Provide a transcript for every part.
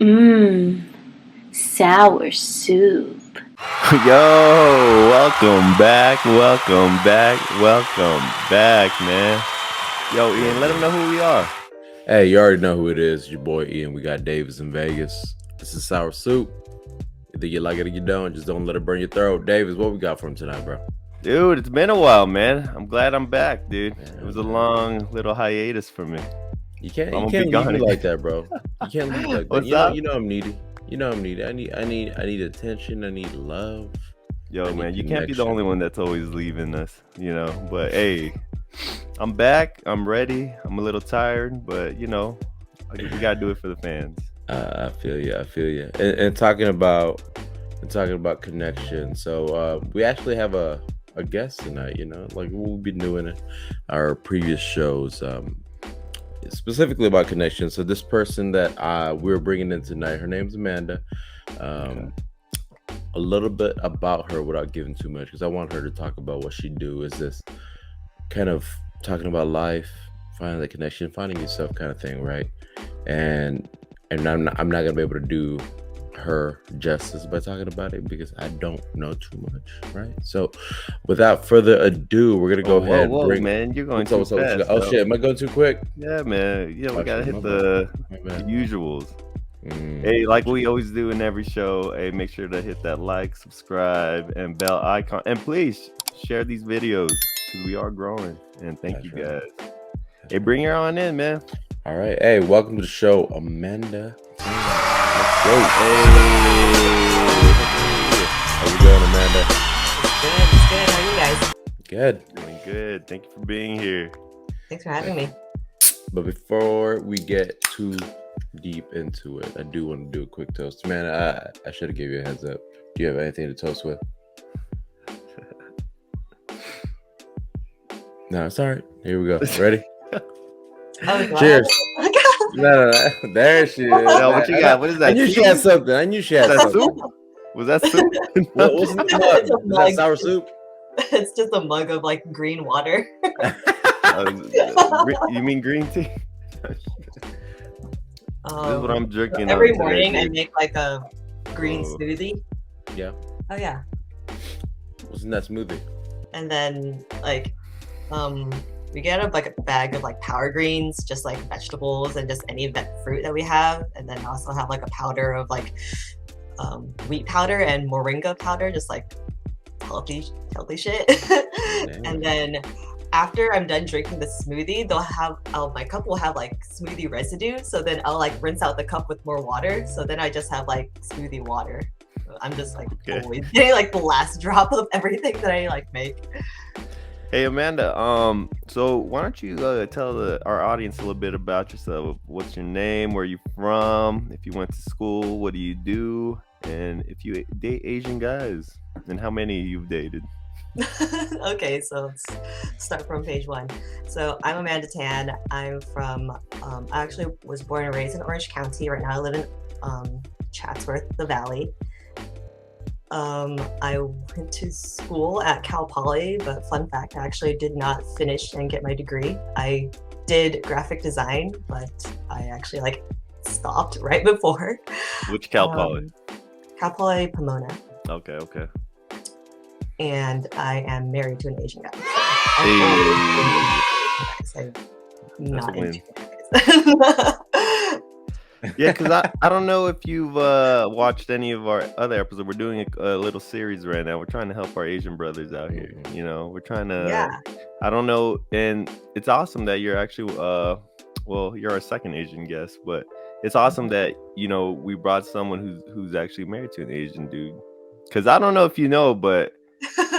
Mmm, sour soup. Yo, welcome back, man. Yo, Ian, let them know who we are. Hey, you already know who it is. Your boy Ian. We got Davis in Vegas. This is Sour Soup. Either you like it or you don't. Just don't let it burn your throat. Davis, what we got for him tonight, bro? Dude, it's been a while, man. I'm glad I'm back, dude. It was a long little hiatus for me. You can't I'm gonna leave be me gone like that, bro. You can't leave me like that. What's You know, up? you know I'm needy. I'm needy. I need attention. I need love. Yo, I need man, you can't be the connection. only one that's always leaving us, But hey, I'm back. I'm ready. I'm a little tired, but we gotta do it for the fans. I feel you. And talking about connection. So we actually have a guest tonight. Like we've been doing our previous shows. Specifically about connection. So this person that we're bringing in tonight, her name's Amanda. A little bit about her without giving too much, because I want her to talk about what she do. Is this kind of talking about life, finding the connection, finding yourself kind of thing, right? And I'm not gonna be able to do her justice by talking about it because I don't know too much, right? So without further ado, we're gonna go ahead. Whoa, man, you're going too fast. Oh shit, am I going too quick? Yeah, man. We gotta hit my the bad. usuals. Hey, like we always do in every show, hey, make sure to hit that like, subscribe, and bell icon. And please share these videos because we are growing. And thank you guys. Hey, bring her on in, man. All right. Hey, welcome to the show, Amanda. Let's go. Hey. How you doing, Amanda? It's good. How are you guys? Good. Doing good. Thank you for being here. Thanks for having me. But before we get too deep into it, I do want to do a quick toast. Man, I should have gave you a heads up. Do you have anything to toast with? No, it's all right. Here we go. Ready? Oh, Cheers. No. There she is. Yo, what you got? What is that? I knew she had something. Was that soup? Was that soup? What's in the mug? Is that sour soup? It's just a mug of like green water. You mean green tea? This is what I'm drinking. Every on morning today, I make like a green smoothie. Yeah. Oh yeah. What's in that smoothie? And then we get a bag of like power greens, just like vegetables and just any fruit that we have, and then also have like a powder of like wheat powder and moringa powder, just like healthy shit. And then after I'm done drinking the smoothie, my cup will have like smoothie residue. So then I'll like rinse out the cup with more water. So then I just have like smoothie water. I'm just like always getting like the last drop of everything that I like make. Hey Amanda, so why don't you tell our audience a little bit about yourself? What's your name? Where you from? If you went to school, what do you do? And if you date Asian guys, and how many you've dated? Okay, so let's start from page 1. So I'm Amanda Tan. I'm from, I actually was born and raised in Orange County. Right now I live in Chatsworth, the Valley. I went to school at Cal Poly, but fun fact, I actually did not finish and get my degree. I did graphic design, but I actually stopped right before. Which Cal Poly? Cal Poly Pomona. Okay. And I am married to an Asian guy. So not into guys. Yeah, because I don't know if you've watched any of our other episodes. We're doing a little series right now. We're trying to help our Asian brothers out here. We're trying to. Yeah. I don't know, and it's awesome that you're actually you're our second Asian guest, but it's awesome that we brought someone who's actually married to an Asian dude. Because I don't know if you know, but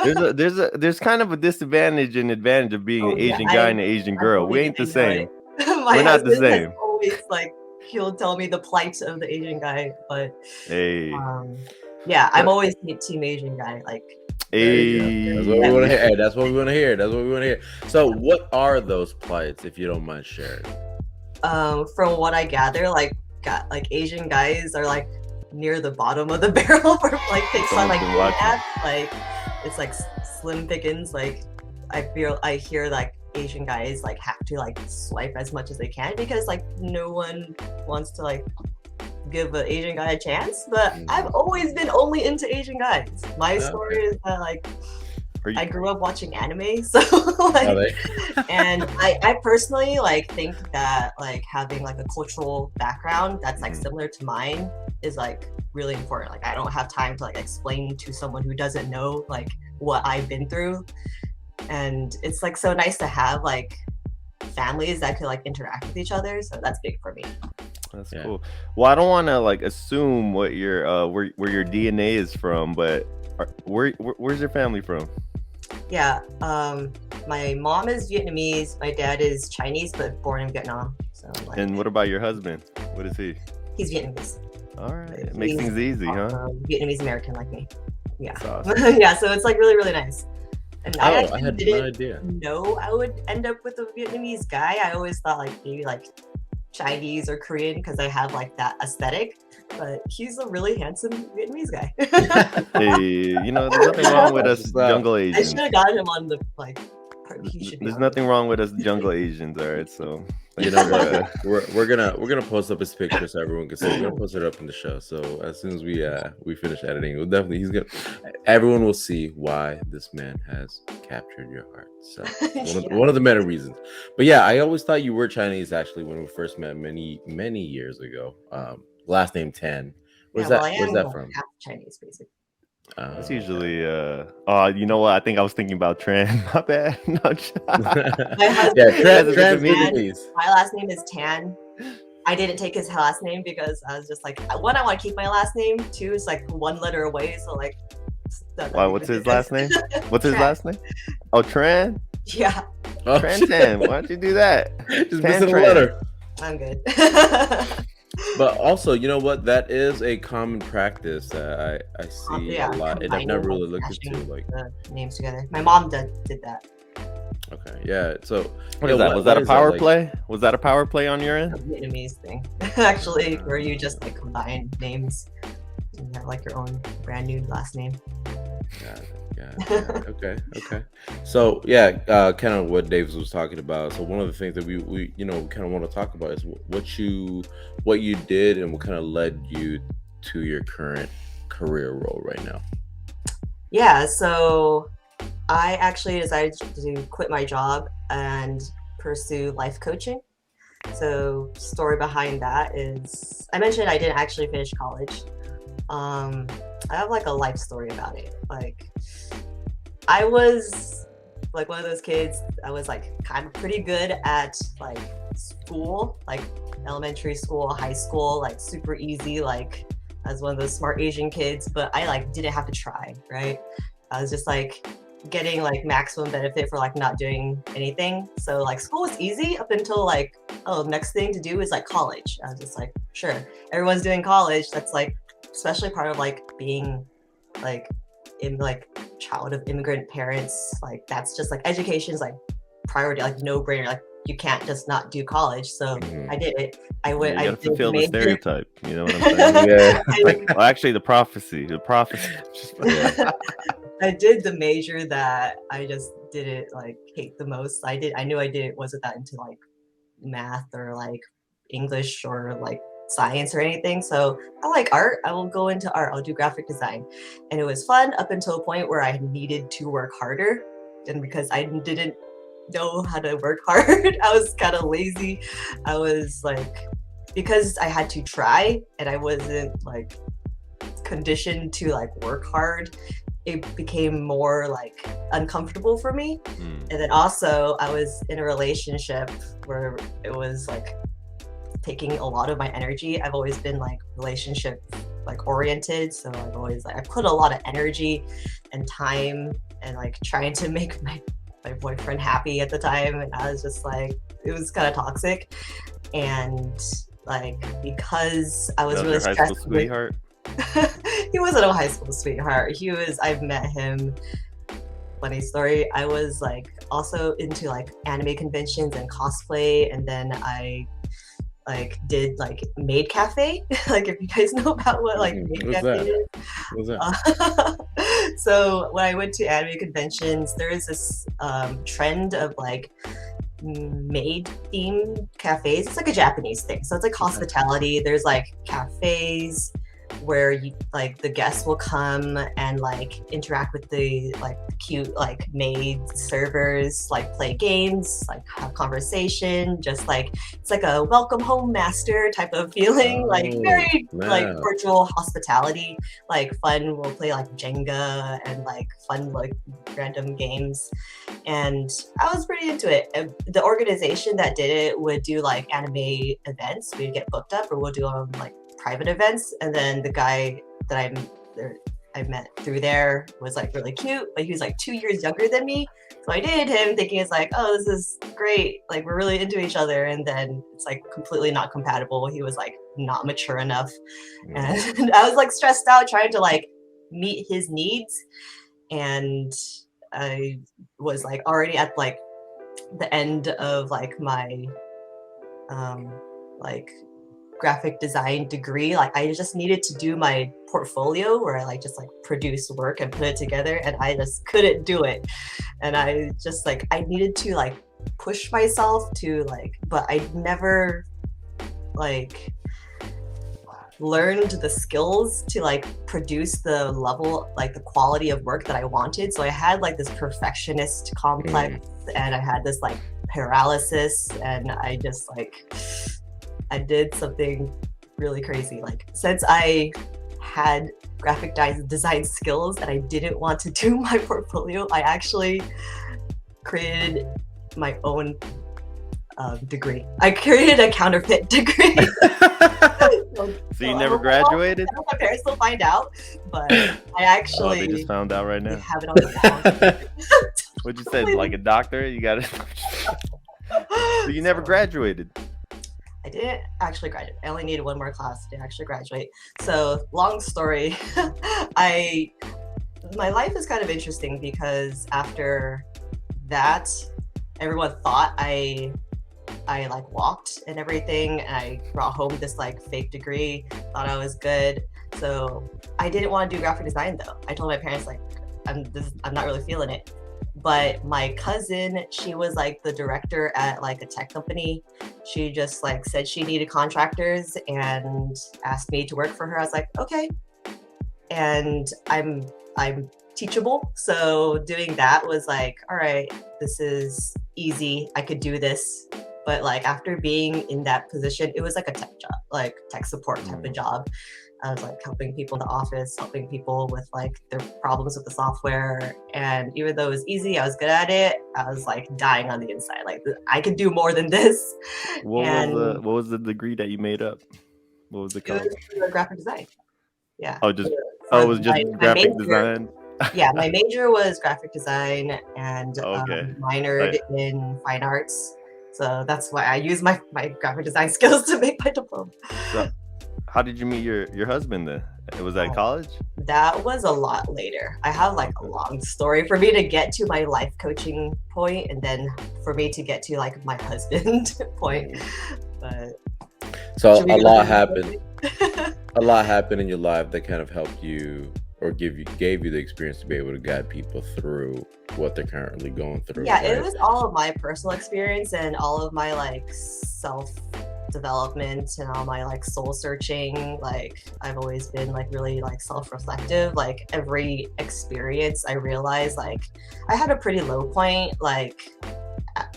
there's kind of a disadvantage and advantage of being an Asian guy and an Asian girl. We ain't the same. We're not the same. Always he'll tell me the plight of the Asian guy, but hey, yeah, I'm always Team Asian guy. Hey, that's what we want to hear. That's what we want to hear. So, what are those plights, if you don't mind sharing? From what I gather, Asian guys are near the bottom of the barrel for picks on ads. It's slim pickings. I hear Asian guys have to swipe as much as they can because no one wants to give an Asian guy a chance, but Mhm. I've always been only into Asian guys. My Okay. story is that like Are you- I grew up watching anime, so Are like, they? and I personally like think that like having like a cultural background that's like Mhm. similar to mine is like really important. Like I don't have time to like explain to someone who doesn't know like what I've been through, and it's like so nice to have like families that could like interact with each other. So that's big for me. That's Yeah. cool. Well, I don't want to like assume what your where your DNA is from, but where's your family from? Yeah, my mom is Vietnamese, my dad is Chinese, but born in Vietnam. So like, And what about your husband? What is he? he's Vietnamese. All right, Like, it makes he's things easy, huh? Vietnamese American like me. Yeah. That's awesome. Yeah, so it's like really, really nice. And I Oh, I actually had didn't no idea. know I would end up with a Vietnamese guy. I always thought like maybe like Chinese or Korean because I have like that aesthetic. But he's a really handsome Vietnamese guy. Hey, you know, there's nothing wrong with us jungle I Asians. should have gotten him on the like. He should be There's on nothing wrong with us jungle Asians, all right? So You know what? We're gonna post up his picture so everyone can see. We're gonna post it up in the show. So as soon as we finish editing, we'll definitely everyone will see why this man has captured your heart. So one of the many reasons. But yeah, I always thought you were Chinese actually when we first met many years ago. Last name Tan. Where's Yeah, well, I where's am that from? half Chinese, basically. That's usually you know what? I think I was thinking about Tran. My bad. No, My husband Yeah, is trans Tan. Vietnamese. My last name is Tan. I didn't take his last name because I was just like, one, I want to keep my last name. Two, it's like one letter away, so like. Why? What's his last name? What's his Tran. last name? Oh, Tran. Yeah, Oh, Tran Tan. Why don't you do that? just Tan missing a Tran. letter. I'm good. But also, you know what? That is a common practice that I see Yeah, a lot, and I've combining, never really like, looked into like. the names together. My mom did that. Okay, yeah. So What yeah, is that? Was that a power like? play? Was that a power play on your A end? Vietnamese thing, actually, where you just like combine names and have like your own brand new last name. Yeah. Okay. So yeah, kind of what Davis was talking about. So one of the things that we kind of want to talk about is what you did and what kind of led you to your current career role right now. Yeah, so I actually decided to quit my job and pursue life coaching. So story behind that is I mentioned I didn't actually finish college. I have like a life story about it. Like I was like one of those kids. I was like kind of pretty good at like school, like elementary school, high school, like super easy, like as one of those smart Asian kids, but I like didn't have to try, right? I was just like getting like maximum benefit for like not doing anything. So like school was easy up until like, oh, next thing to do is like college. I was just like, sure, everyone's doing college. That's like especially part of like being like in like child of immigrant parents. Like that's just like education's like priority, like no brainer. Like you can't just not do college. So Mhm. I did it. I went. You I gotta did fulfill the major- stereotype. You know what I'm saying? Yeah. Well, actually, the prophecy. I did the major that I just didn't like hate the most. I knew I did wasn't that into like math or like English or like science or anything. So I like art. I will go into art. I'll do graphic design. And it was fun up until a point where I needed to work harder. And because I didn't know how to work hard, I was kind of lazy. I was like, because I had to try and I wasn't like conditioned to like work hard, it became more like uncomfortable for me. And then also I was in a relationship where it was like taking a lot of my energy. I've always been like relationship like oriented, so I've always like I put a lot of energy and time and like trying to make my boyfriend happy at the time, and I was just like it was kind of toxic. And like because I was That really was your high school stressed sweetheart. he wasn't a high school sweetheart. I've met him. Funny story. I was like also into like anime conventions and cosplay, and then I like did like Maid Cafe. Like if you guys know about what like Maid What's Cafe that? is. What's that? So when I went to anime conventions, there is this trend of like maid themed cafes. It's like a Japanese thing, so it's like hospitality. There's like cafes where you like the guests will come and like interact with the like cute like maid servers, like play games, like have conversation, just like it's like a welcome home master type of feeling, like very like virtual hospitality, like fun. We'll play like Jenga and like fun like random games, and I was pretty into it. And the organization that did it would do like anime events. We'd get booked up, or we'll do like private events, and then the guy that I met through there was like really cute, but he was like 2 years younger than me, so I dated him thinking it's like, oh, this is great, like we're really into each other, and then it's like completely not compatible. He was like not mature enough, and I was like stressed out trying to like meet his needs, and I was like already at like the end of like my like graphic design degree. Like I just needed to do my portfolio where I like just like produce work and put it together, and I just couldn't do it. And I just like I needed to like push myself to like, but I never like learned the skills to like produce the level, like the quality of work that I wanted. So I had like this perfectionist complex, and I had this like paralysis, and I just like I did something really crazy. Like since I had graphic design skills and I didn't want to do my portfolio, I actually created my own degree. I created a counterfeit degree. So you never graduated? My parents will find out, but I actually they just found out right now. Have it on the phone. What'd you say? Like a doctor? You got it. So you never graduated? I didn't actually graduate. I only needed one more class to actually graduate. So long story, my life is kind of interesting because after that, everyone thought I like walked and everything, and I brought home this like fake degree, thought I was good. So I didn't want to do graphic design though. I told my parents like, I'm not really feeling it. But my cousin, she was like the director at like a tech company. She just like said she needed contractors and asked me to work for her. I was like, okay. And I'm teachable. So doing that was like, all right, this is easy. I could do this. But like after being in that position, it was like a tech job, like tech support type of job. I was like helping people in the office, helping people with like their problems with the software. And even though it was easy, I was good at it. I was like dying on the inside. Like I could do more than this. What was the degree that you made up? What was it called? It was graphic design. Yeah. Oh, it was just graphic design. Yeah, my major was graphic design, and minored in fine arts. So that's why I use my graphic design skills to make my diploma. So, how did you meet your husband then? Was that college? That was a lot later. I have like a long story for me to get to my life coaching point, and then for me to get to like my husband point. But so a lot happened. A lot happened in your life that kind of helped you or gave you the experience to be able to guide people through what they're currently going through. Yeah, right? It was all of my personal experience and all of my like self development and all my like soul searching. Like I've always been like really like self-reflective. Like every experience I realized like I had a pretty low point like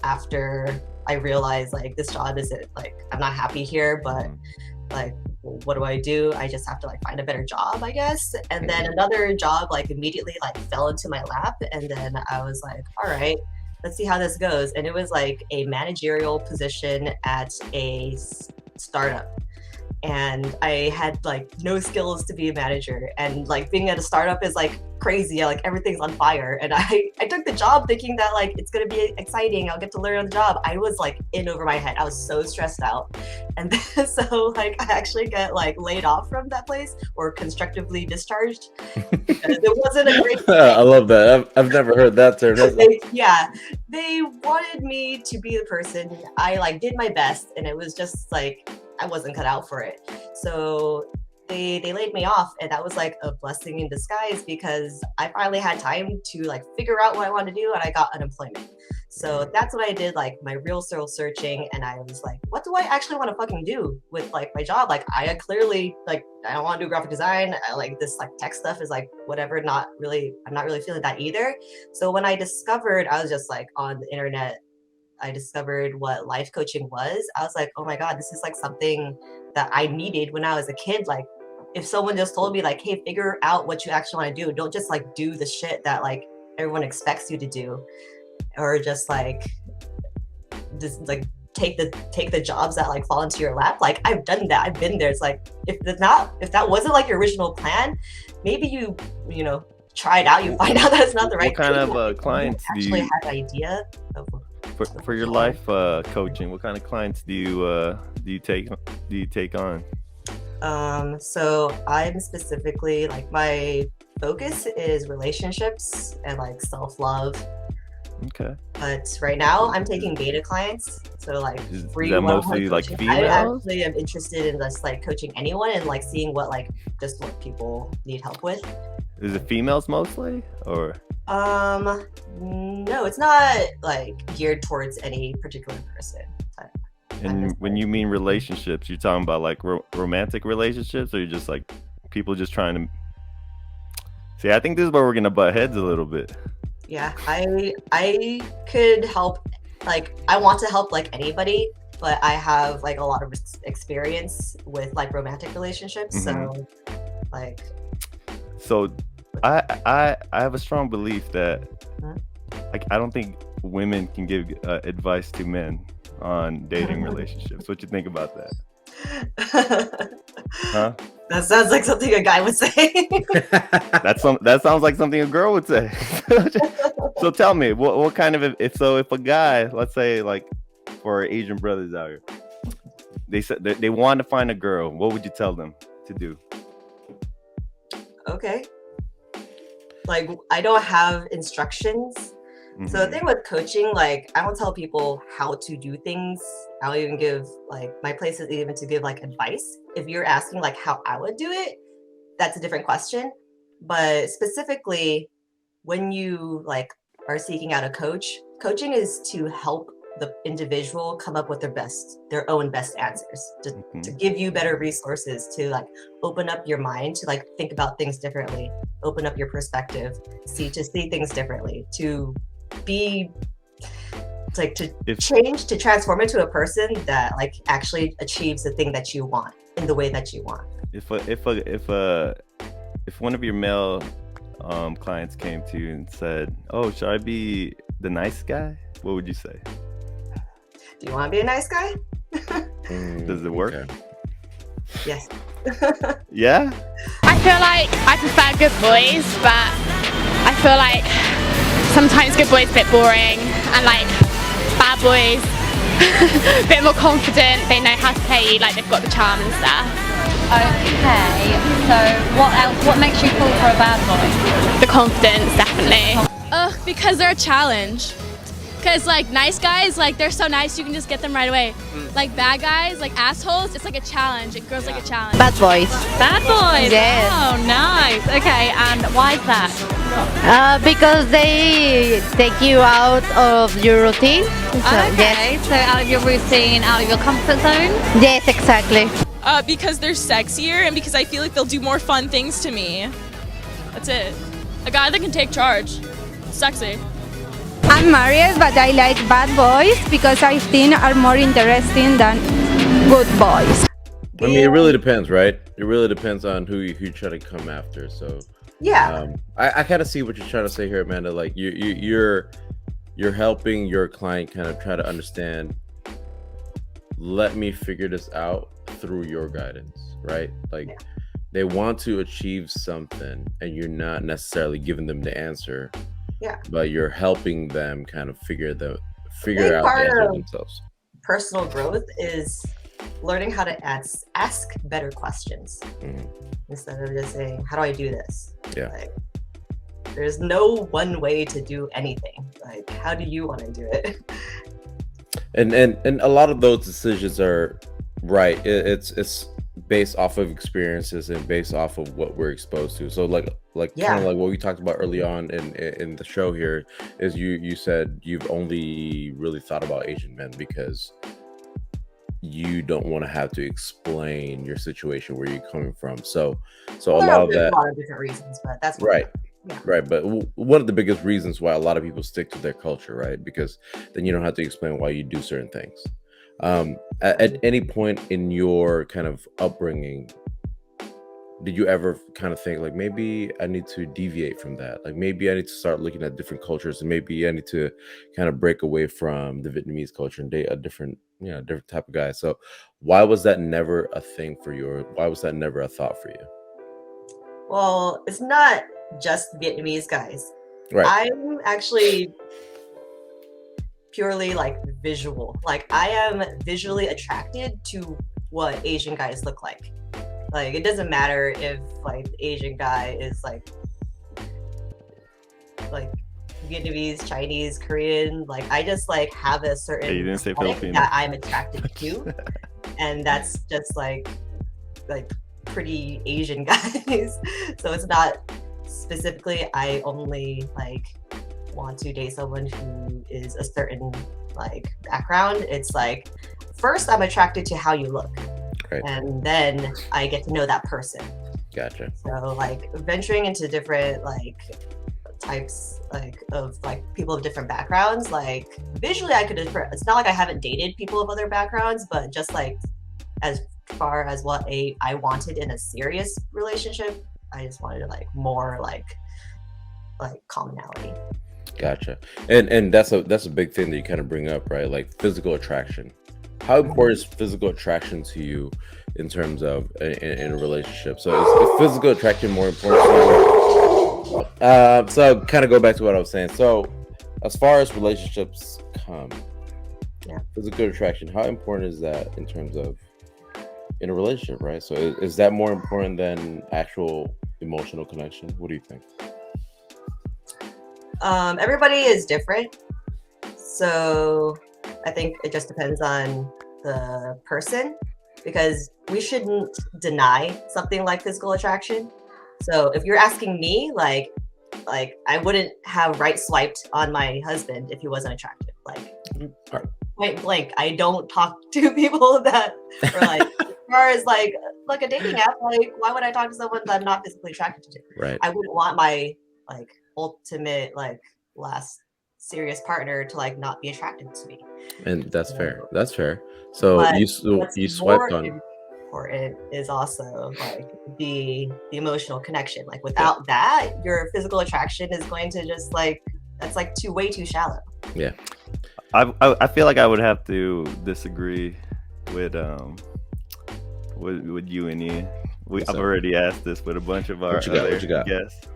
after I realized like this job isn't like I'm not happy here, but like what do I do? I just have to like find a better job, I guess. And then another job like immediately like fell into my lap, and then I was like, all right, let's see how this goes. And it was like a managerial position at a startup. And I had like no skills to be a manager, and like being at a startup is like crazy, like everything's on fire. And I took the job thinking that like it's gonna be exciting, I'll get to learn on the job. I was like in over my head. I was so stressed out. And then, so like I actually got like laid off from that place, or constructively discharged, because it wasn't a great I love that. I've never heard that term. They wanted me to be the person. I like did my best, and it was just like I wasn't cut out for it. So they laid me off, and that was like a blessing in disguise because I finally had time to like figure out what I wanted to do, and I got unemployment. So that's what I did, like my real soul searching, and I was like, what do I actually want to fucking do with like my job? Like I clearly like I don't want to do graphic design. I like this like tech stuff is like whatever, I'm not really feeling that either. So when I discovered, I was just like on the internet, I discovered what life coaching was. I was like, oh my God, this is like something that I needed when I was a kid. Like if someone just told me like, hey, figure out what you actually want to do. Don't just like do the shit that like everyone expects you to do, or just like take the jobs that like fall into your lap. Like I've done that. I've been there. It's like if that wasn't like your original plan, maybe you know try it out. You find out that it's not the right. What kind thing. of clients do you actually have an idea of for your life coaching? What kind of clients do you take on? So I'm specifically like my focus is relationships and like self-love. Okay. But right now I'm taking beta clients. So like Is free that mostly like coaching. females? I actually am interested in just like coaching anyone and like seeing what like just what people need help with. Is it females mostly, or? No, it's not like geared towards any particular person. And when you mean relationships, you're talking about like romantic relationships, or you're just like people just trying to see? I think this is where we're gonna butt heads a little bit. Yeah, I could help. Like I want to help like anybody, but I have like a lot of experience with like romantic relationships. Mm-hmm. So I have a strong belief that like I don't think women can give advice to men on dating relationships. What you think about that? Huh? That sounds like something a guy would say. That sounds like something a girl would say. So tell me, what kind of if a guy, let's say like for our Asian brothers out here, they said they want to find a girl, what would you tell them to do? Okay. Like I don't have instructions. Mm-hmm. So the thing with coaching, like I don't tell people how to do things. I don't even give like my place is even to give like advice. If you're asking like how I would do it, that's a different question. But specifically, when you like are seeking out a coach, coaching is to help the individual come up with their own best answers, to give you better resources, to like open up your mind, to like think about things differently, open up your perspective, to see things differently, to be like change, to transform into a person that like actually achieves the thing that you want in the way that you want. If one of your male clients came to you and said, "Oh, should I be the nice guy?" What would you say? Do you want to be a nice guy? Does it work? Okay. Yes. Yeah? I feel like I prefer good boys, but I feel like sometimes good boys a bit boring, and like bad boys a bit more confident, they know how to play, like they've got the charm and stuff. Okay, so what makes you fall for a bad boy? The confidence, definitely. Because they're a challenge. Because like nice guys, like they're so nice you can just get them right away. Like bad guys, like assholes, it's like a challenge. It grows like a challenge. Bad boys. Bad boys? Yes. Oh, nice. Okay, and why is that? Because they take you out of your routine. Okay, so out of your routine, out of your comfort zone? Yes, exactly. Because they're sexier and because I feel like they'll do more fun things to me. That's it. A guy that can take charge. Sexy. I'm married, but I like bad boys because I think are more interesting than good boys. I mean, it really depends, right? It really depends on who you try to come after. So yeah, I kind of see what you're trying to say here, Amanda. Like you're helping your client kind of try to understand. Let me figure this out through your guidance, right? Like they want to achieve something, and you're not necessarily giving them the answer. Yeah. But you're helping them kind of figure out the answer themselves. Personal growth is learning how to ask better questions instead of just saying, "How do I do this?" Yeah. Like, there's no one way to do anything. Like, how do you want to do it? And a lot of those decisions are right. It's based off of experiences and based off of what we're exposed to. So like kind of like what we talked about early on in the show here is you said you've only really thought about Asian men because you don't want to have to explain your situation, where you're coming from. So a lot of that, a lot of different reasons, but that's right. Yeah. Right, but one of the biggest reasons why a lot of people stick to their culture, right? Because then you don't have to explain why you do certain things. At any point in your kind of upbringing, did you ever kind of think like, maybe I need to deviate from that? Like maybe I need to start looking at different cultures, and maybe I need to kind of break away from the Vietnamese culture and date a different type of guy. So why was that never a thing for you, or why was that never a thought for you? Well, it's not just Vietnamese guys. Right. I'm actually purely like visual. Like I am visually attracted to what Asian guys look like. Like it doesn't matter if like the Asian guy is like Vietnamese, Chinese, Korean. Like I just like have a certain Hey, you didn't say Filipino. that I'm attracted to, and that's just like pretty Asian guys. So it's not specifically I only like want to date someone who is a certain like background. It's like first I'm attracted to how you look, right, and then I get to know that person. Gotcha. So like venturing into different like types like of like people of different backgrounds, like visually I could it's not like I haven't dated people of other backgrounds, but just like as far as what I wanted in a serious relationship, I just wanted like more like commonality. Gotcha. And that's a big thing that you kind of bring up, right? Like physical attraction. How important is physical attraction to you in terms of in a relationship? So is physical attraction more important to you? So kind of go back to what I was saying. So as far as relationships come, physical attraction, how important is that in terms of in a relationship, right? So is that more important than actual emotional connection? What do you think? Everybody is different, so I think it just depends on the person, because we shouldn't deny something like physical attraction. So if you're asking me, like I wouldn't have right swiped on my husband if he wasn't attractive. Like point blank, I don't talk to people that are like as far as like a dating app, like why would I talk to someone that I'm not physically attracted to? Right. I wouldn't want my like ultimate like last serious partner to like not be attracted to me. And that's fair. That's fair. So you swiped on. Important is also like the emotional connection. Like without that, your physical attraction is going to just like that's like way too shallow. Yeah. I feel like I would have to disagree with you and Ian. I've already asked this with a bunch of our other guests,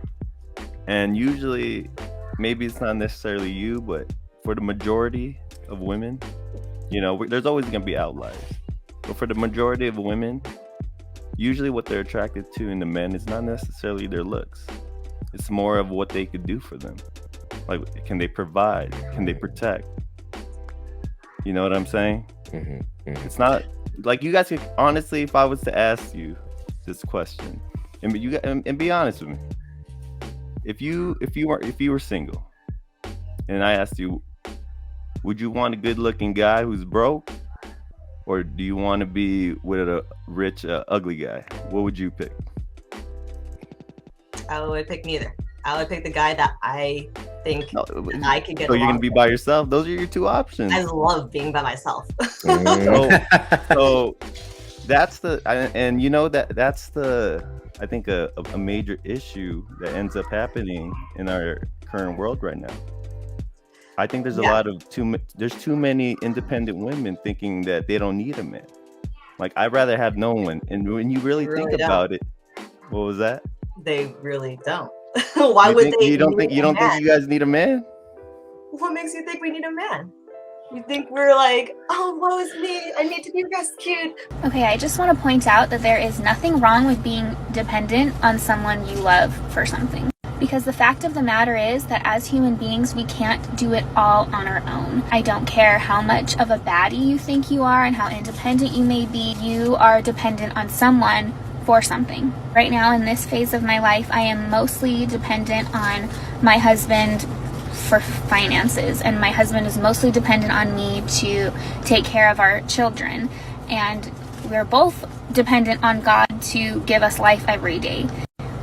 and usually, maybe it's not necessarily you, but for the majority of women, there's always going to be outliers. But for the majority of women, usually what they're attracted to in the men is not necessarily their looks. It's more of what they could do for them. Like, can they provide? Can they protect? You know what I'm saying? Mm-hmm. Mm-hmm. It's not like you guys could honestly, if I was to ask you this question, and be honest with me, if you were single, and I asked you, would you want a good-looking guy who's broke, or do you want to be with a rich, ugly guy? What would you pick? I would pick neither. I would pick the guy that I think I could get. So you're gonna be by yourself? Those are your two options. I love being by myself. so that's that's the I think a major issue that ends up happening in our current world right now. I think there's a lot of there's too many independent women thinking that they don't need a man. Like, I'd rather have no one. And when you really think about it, what was that? They really don't. Why would they? You don't think you guys need a man? What makes you think we need a man? You think we're like, oh, woe is me, I need to be rescued. Okay, I just want to point out that there is nothing wrong with being dependent on someone you love for something. Because the fact of the matter is that as human beings, we can't do it all on our own. I don't care how much of a baddie you think you are and how independent you may be, you are dependent on someone for something. Right now in this phase of my life, I am mostly dependent on my husband for finances, and my husband is mostly dependent on me to take care of our children, and we're both dependent on God to give us life every day.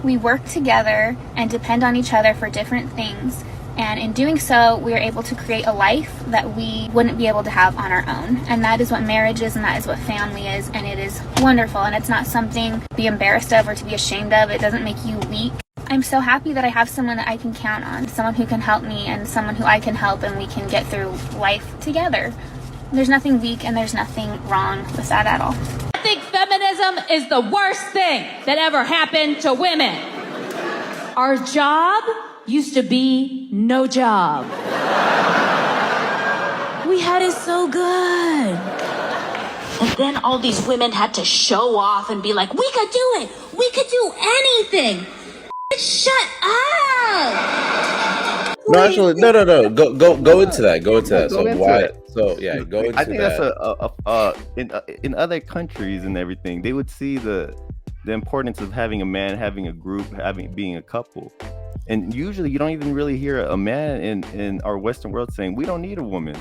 We work together and depend on each other for different things, and in doing so, we are able to create a life that we wouldn't be able to have on our own. And that is what marriage is, and that is what family is, and it is wonderful, and it's not something to be embarrassed of or to be ashamed of. It doesn't make you weak. I'm so happy that I have someone that I can count on, someone who can help me and someone who I can help, and we can get through life together. There's nothing weak and there's nothing wrong with that at all. I think feminism is the worst thing that ever happened to women. Our job used to be no job. We had it so good. And then all these women had to show off and be like, we could do it. We could do anything. Shut up. No, actually, no. Go into that. Go into that. Go So into why? it. So yeah, go into that. I think that's in other countries and everything, they would see the importance of having a man, having a group, being a couple. And usually you don't even really hear a man in our Western world saying we don't need a woman.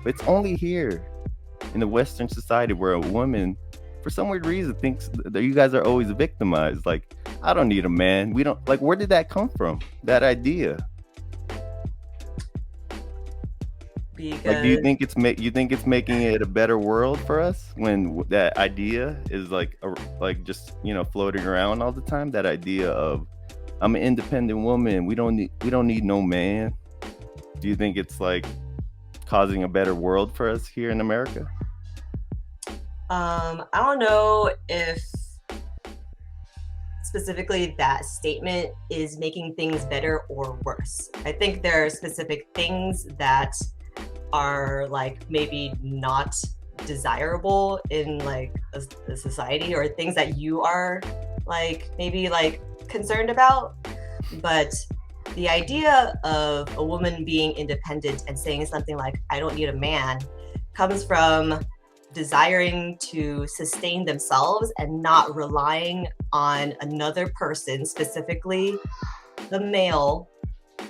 But it's only here in the Western society where a woman, for some weird reason, thinks that you guys are always victimized. Like, I don't need a man. We don't, like, where did that come from? That idea. Because Like, do you think it's making it a better world for us when that idea is like just, you know, floating around all the time? That idea of I'm an independent woman. We don't need no man. Do you think it's like causing a better world for us here in America? I don't know if specifically that statement is making things better or worse. I think there are specific things that are like maybe not desirable in like a society, or things that you are like maybe like concerned about. But the idea of a woman being independent and saying something like, I don't need a man, comes from desiring to sustain themselves and not relying on another person, specifically the male,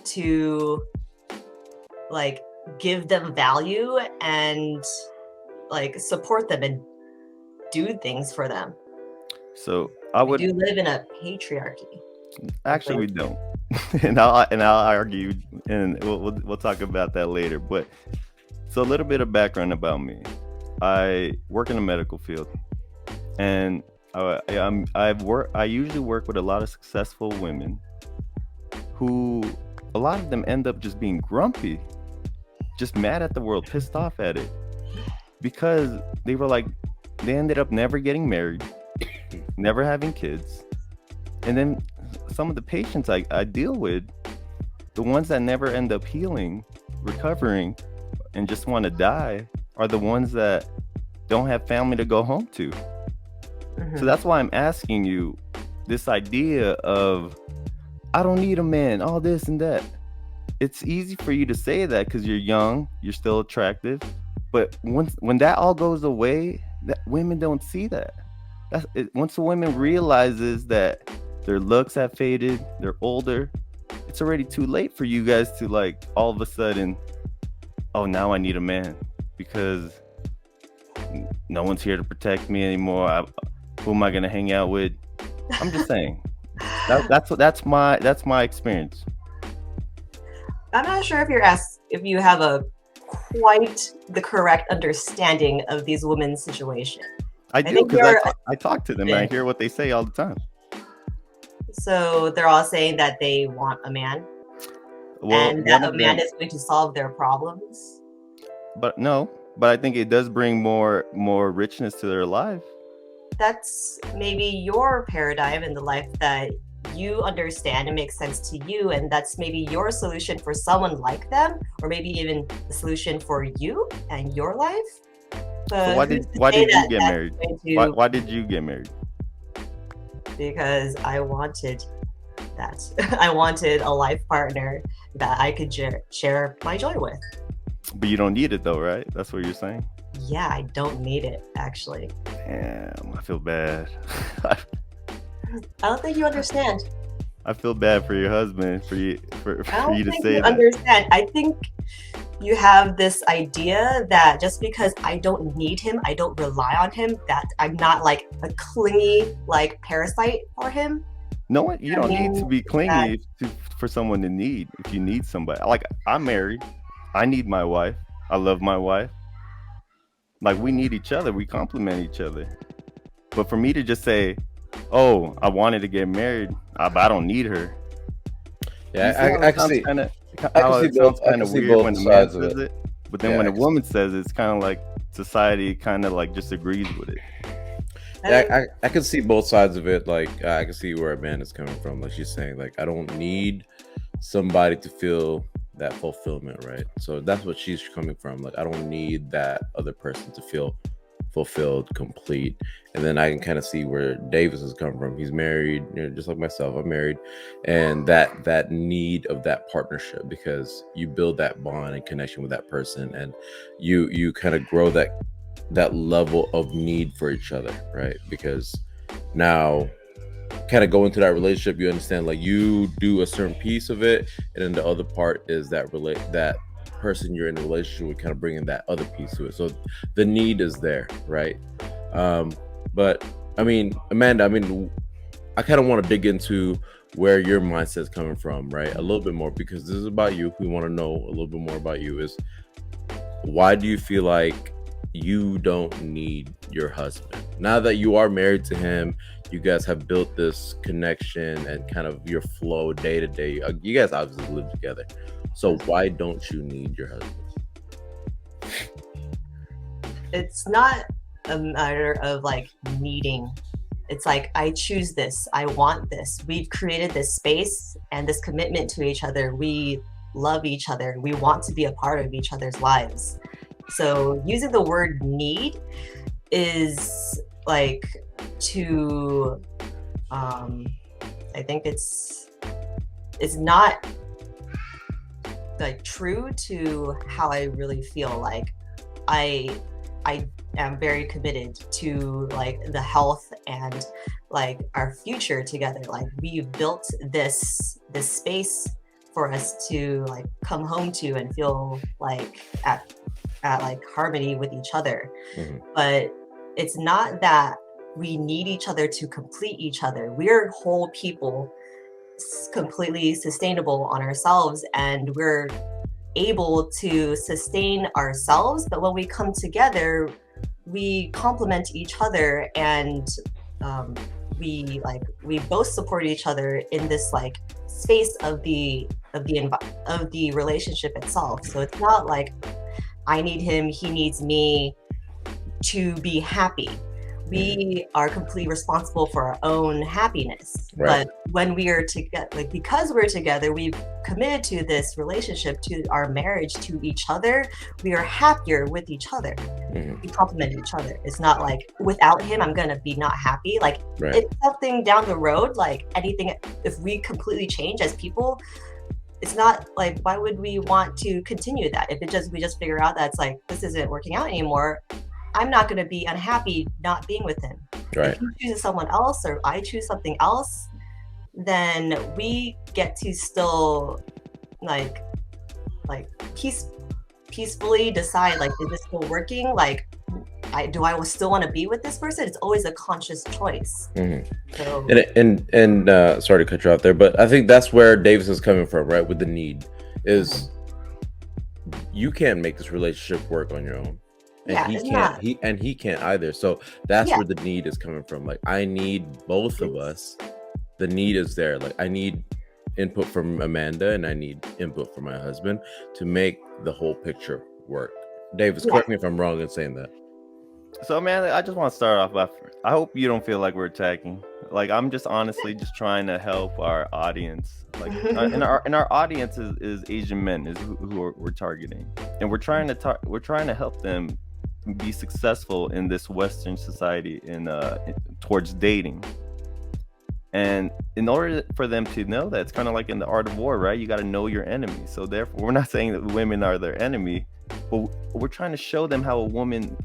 to like give them value and like support them and do things for them. So We do live in a patriarchy. Actually, we don't. and I'll argue, and we'll talk about that later. But so a little bit of background about me. I work in the medical field, and I usually work with a lot of successful women who, a lot of them end up just being grumpy, just mad at the world, pissed off at it, because they ended up never getting married, never having kids. And then some of the patients I deal with, the ones that never end up healing, recovering, and just want to die, are the ones that don't have family to go home to. So that's why I'm asking you this idea of, I don't need a man, all this and that. It's easy for you to say that because you're young, you're still attractive. But when that all goes away, women don't see that. Once a woman realizes that their looks have faded, they're older, it's already too late for you guys to like all of a sudden, oh, now I need a man because no one's here to protect me anymore. Who am I gonna hang out with? I'm just saying. That's my experience. I'm not sure if you have a quite the correct understanding of these women's situation. I do, because I talk to them and I hear what they say all the time. So they're all saying that they want a man, and that a man is going to solve their problems. But I think it does bring more richness to their life. That's maybe your paradigm in the life that you understand and makes sense to you, and that's maybe your solution for someone like them, or maybe even the solution for you and your life. So why did you get married? Why did you get married? Because I wanted that I wanted a life partner that I could share my joy with. But you don't need it though, right? That's what you're saying? Yeah, I don't need it, actually. Damn, I feel bad. I don't think you understand. I feel bad for your husband, for you to say that. Understand. I think you have this idea that just because I don't need him, I don't rely on him, that I'm not like a clingy like parasite for him. No, you don't need to be clingy for someone to need. If you need somebody, like I'm married, I need my wife. I love my wife. Like we need each other. We complement each other. But for me to just say, "Oh, I wanted to get married, but I don't need her." Yeah, I can see. I can see both. Kind of weird when the man says it, but then when a woman says it, it's kind of like society kind of like just agrees with it. Yeah, I can see both sides of it. Like I can see where a man is coming from. Like she's saying, like I don't need somebody to feel that fulfillment, right? So that's what she's coming from. Like I don't need that other person to feel fulfilled, complete. And then I can kind of see where Davis is coming from. He's married, just like myself. I'm married, and that need of that partnership, because you build that bond and connection with that person, and you kind of grow that level of need for each other, right? Because now kind of go into that relationship, you understand like you do a certain piece of it, and then the other part is that person you're in a relationship with kind of bringing that other piece to it. So the need is there, right? But I mean, Amanda, I kind of want to dig into where your mindset is coming from, right? A little bit more, because this is about you. We want to know a little bit more about you. Is why do you feel like you don't need your husband now that you are married to him? You guys have built this connection and kind of your flow day to day. You guys obviously live together. So why don't you need your husband? It's not a matter of like needing. It's like, I choose this. I want this. We've created this space and this commitment to each other. We love each other. We want to be a part of each other's lives. So using the word need is like to, I think it's not like true to how I really feel. Like I am very committed to like the health and like our future together. Like we've built this space for us to like come home to and feel like at like harmony with each other. Mm-hmm. But it's not that we need each other to complete each other. We're whole people, completely sustainable on ourselves, and we're able to sustain ourselves. But when we come together, we complement each other, and we both support each other in this like space of the relationship itself. So it's not like I need him, he needs me to be happy. We are completely responsible for our own happiness. Right. But when we are together, like because we're together, we've committed to this relationship, to our marriage, to each other. We are happier with each other. Mm-hmm. We complement each other. It's not like without him, I'm gonna be not happy. Like it's something down the road. Like anything, if we completely change as people, it's not like, why would we want to continue that? If we just figure out that it's like, this isn't working out anymore, I'm not going to be unhappy not being with him. Right. If he chooses someone else or I choose something else, then we get to still like peacefully decide, like, is this still working? Like, do I still want to be with this person? It's always a conscious choice. Mm-hmm. So, and sorry to cut you off there, but I think that's where Davis is coming from, right? With the need is you can't make this relationship work on your own. And he can't either. So that's where the need is coming from. Like, I need both of us. The need is there. Like, I need input from Amanda and I need input from my husband to make the whole picture work. Davis, correct me if I'm wrong in saying that. So Amanda, I just want to start off by, I hope you don't feel like we're attacking. Like, I'm just honestly just trying to help our audience. Like, and our audience is Asian men is who we're targeting, and we're trying to help them be successful in this Western society in towards dating. And in order for them to know that, it's kind of like in the art of war, right? You got to know your enemy. So therefore, we're not saying that women are their enemy, but we're trying to show them how a woman,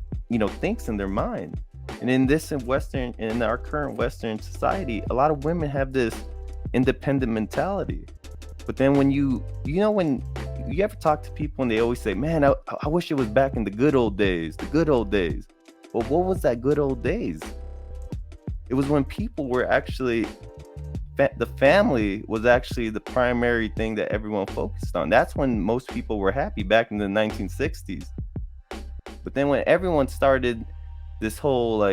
thinks in their mind. And in our current Western society, a lot of women have this independent mentality. But then when when you ever talk to people and they always say, man, I wish it was back in the good old days. Well, what was that good old days? It was when people were actually, the family was actually the primary thing that everyone focused on. That's when most people were happy, back in the 1960s. But then when everyone started this whole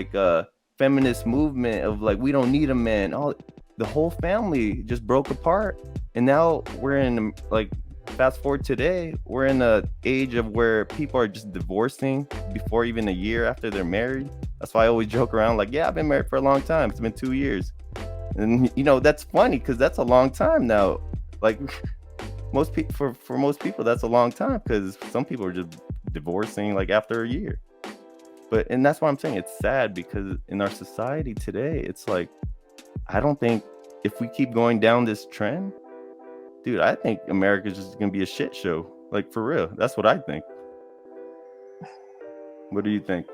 feminist movement of we don't need a man, the whole family just broke apart. And now we're in fast forward today, we're in an age of where people are just divorcing before even a year after they're married. That's why I always joke around yeah, I've been married for a long time. It's been 2 years. And that's funny because that's a long time now. Most people, for most people, that's a long time, because some people are just divorcing after a year. And that's why I'm saying it's sad, because in our society today, it's I don't think, if we keep going down this trend, dude, I think America's just gonna be a shit show. For real. That's what I think. What do you think?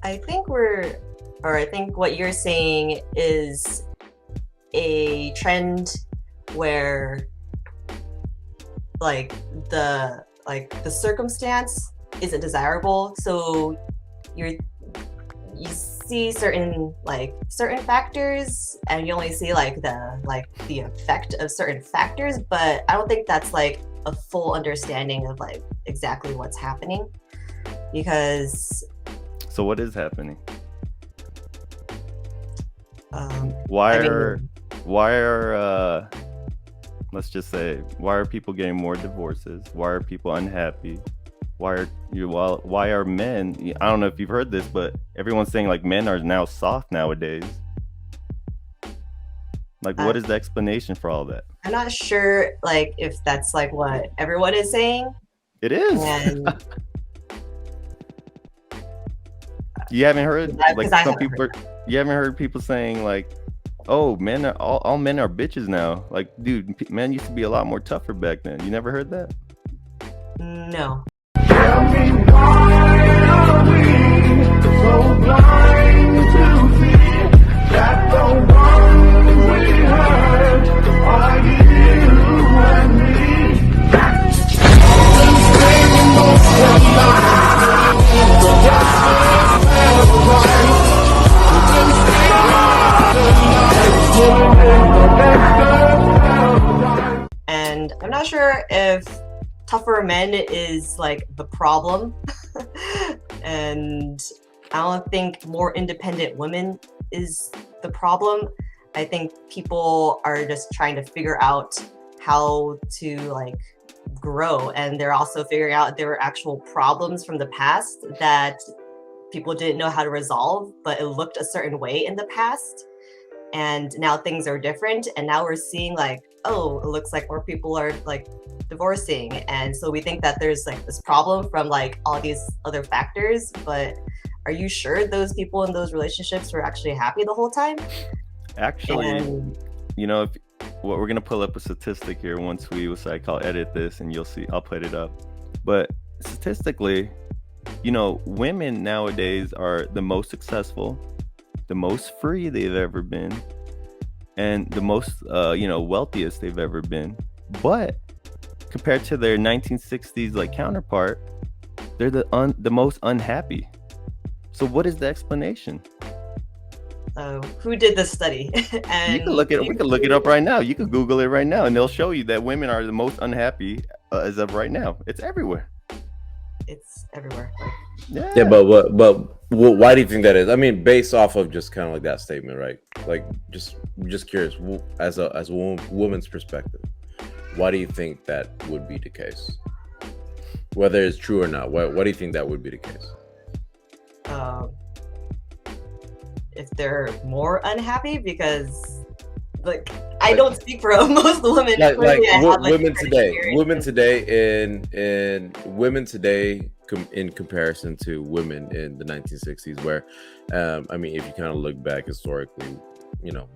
I think what you're saying is a trend where the circumstance isn't desirable, so you see certain factors, and you only see the effect of certain factors, but I don't think that's a full understanding of exactly what's happening. Because so what is happening? why are people getting more divorces? Why are people unhappy? Why are men, I don't know if you've heard this, but everyone's saying men are now soft nowadays. What is the explanation for all that? I'm not sure if that's what everyone is saying. It is. And you haven't heard some people you haven't heard people saying oh, men are all men are bitches now. Dude, men used to be a lot more tougher back then. You never heard that? No. Tell me, why are we so blind to see that the ones we hurt are you and me? And I'm not sure if tougher men is the problem. And I don't think more independent women is the problem. I think people are just trying to figure out how to grow, and they're also figuring out there were actual problems from the past that people didn't know how to resolve, but it looked a certain way in the past, and now things are different, and now we're seeing oh, it looks like more people are divorcing, and so we think that there's this problem from all these other factors. But are you sure those people in those relationships were actually happy the whole time? Actually, if we're gonna pull up a statistic here once I'll edit this, and you'll see, I'll put it up. But statistically, women nowadays are the most successful, the most free they've ever been, and the most wealthiest they've ever been. But compared to their 1960s counterpart, they're the most unhappy. So what is the explanation? Who did this study? And you can look it up. We can look it up right now. You can Google it right now, and they'll show you that women are the most unhappy as of right now. It's everywhere. It's everywhere. Yeah, but why do you think that is? I mean, based off of just kind of that statement, right? Just curious, as a woman's perspective, why do you think that would be the case? Whether it's true or not, why do you think that would be the case? If they're more unhappy, because I don't speak for most of the women. Women today in comparison to women in the 1960s, where I mean, if you kind of look back historically,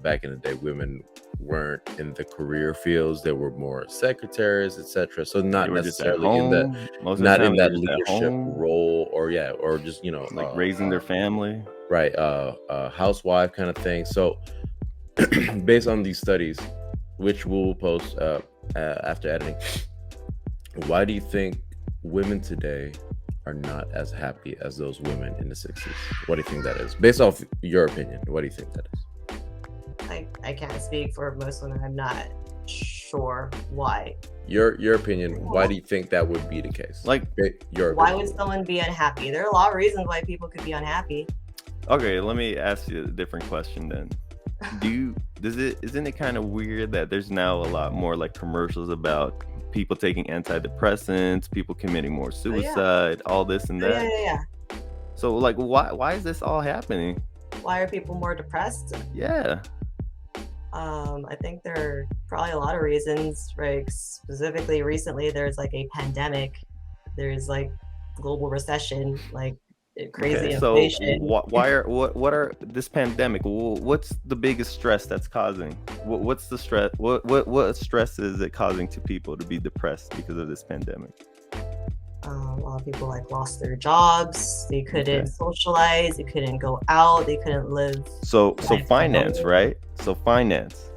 back in the day, women weren't in the career fields. They were more secretaries, etc. So not necessarily in that, not in that leadership role, or just like raising their family, right? Housewife kind of thing. So based on these studies, which we'll post after editing, why do you think women today are not as happy as those women in the 60s? What do you think that is? Based off your opinion, what do you think that is? I can't speak for most women. I'm not sure why. Your opinion, why do you think that would be the case? Like, why would someone be unhappy? There are a lot of reasons why people could be unhappy. Okay, let me ask you a different question then. Isn't it kind of weird that there's now a lot more like commercials about people taking antidepressants, people committing more suicide, all this and that? Yeah. So like, why is this all happening? Why are people more depressed? Yeah. I think there are probably a lot of reasons, right? Specifically, recently there's like a pandemic, there's like global recession, like crazy inflation. So what are this pandemic? What's the biggest stress that's causing? What's the stress? What stress is it causing to people to be depressed because of this pandemic? A lot of people like lost their jobs. They couldn't socialize. They couldn't go out. They couldn't live. So finance, right? So finance.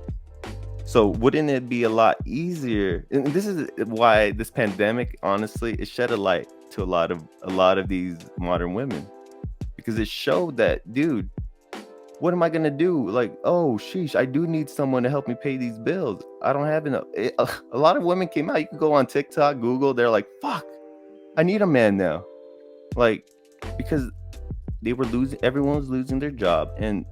So wouldn't it be a lot easier? And this is why this pandemic, honestly, it shed a light to a lot of these modern women, because it showed that, dude, what am I gonna do? Like, oh sheesh, I do need someone to help me pay these bills. I don't have enough. A lot of women came out. You can go on TikTok, Google. They're like, fuck, I need a man now, like, because they were losing. Everyone was losing their job, and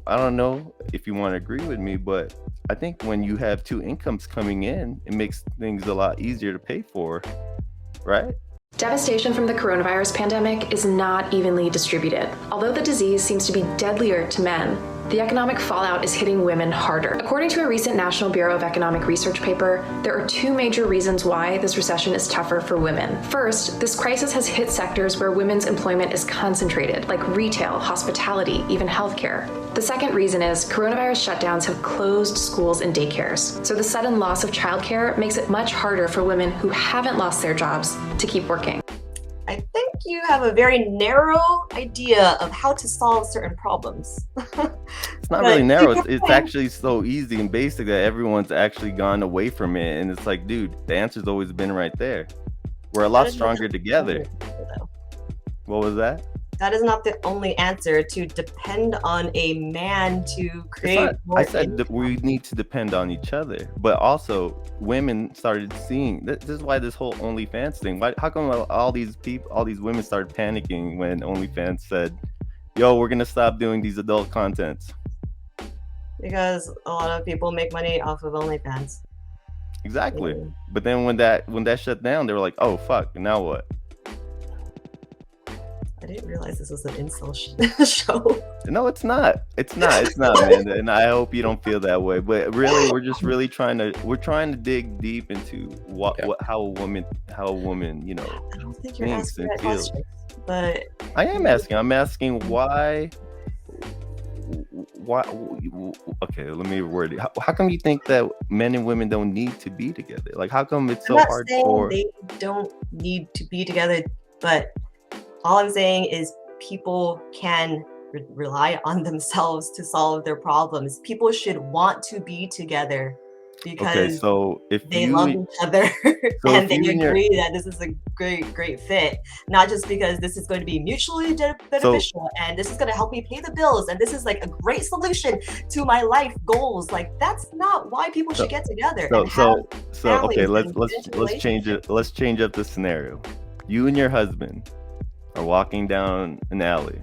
I don't know if you want to agree with me, but I think when you have two incomes coming in, it makes things a lot easier to pay for, right? Devastation from the coronavirus pandemic is not evenly distributed. Although the disease seems to be deadlier to men, the economic fallout is hitting women harder. According to a recent National Bureau of Economic Research paper, there are two major reasons why this recession is tougher for women. First, this crisis has hit sectors where women's employment is concentrated, like retail, hospitality, even healthcare. The second reason is coronavirus shutdowns have closed schools and daycares, so the sudden loss of childcare makes it much harder for women who haven't lost their jobs to keep working. I think you have a very narrow idea of how to solve certain problems. It's not really narrow. It's actually so easy and basic that everyone's actually gone away from it. And it's like, dude, the answer's always been right there. We're a lot stronger together. What was that? That is not the only answer, to depend on a man to create more. I said that we need to depend on each other, but also women started seeing this is why this whole OnlyFans thing. How come all these women started panicking when OnlyFans said, yo, we're gonna stop doing these adult contents? Because a lot of people make money off of OnlyFans. Exactly. But then when that shut down, they were like, oh fuck, now what? I didn't realize this was an insult show. No, it's not. It's not, man. And I hope you don't feel that way. But really, we're just really trying to dig deep into how a woman, I don't think you're thinks asking and that feels. question, but I am asking. I'm asking why. Okay, let me word it. How come you think that men and women don't need to be together? Like, how come it's so hard for? They don't need to be together, but all I'm saying is people can rely on themselves to solve their problems. People should want to be together because they love each other and they agree that this is a great fit. Not just because this is going to be mutually beneficial and this is going to help me pay the bills and this is like a great solution to my life goals. Like, that's not why people should get together. Okay, let's change it. Let's change up the scenario. You and your husband are walking down an alley,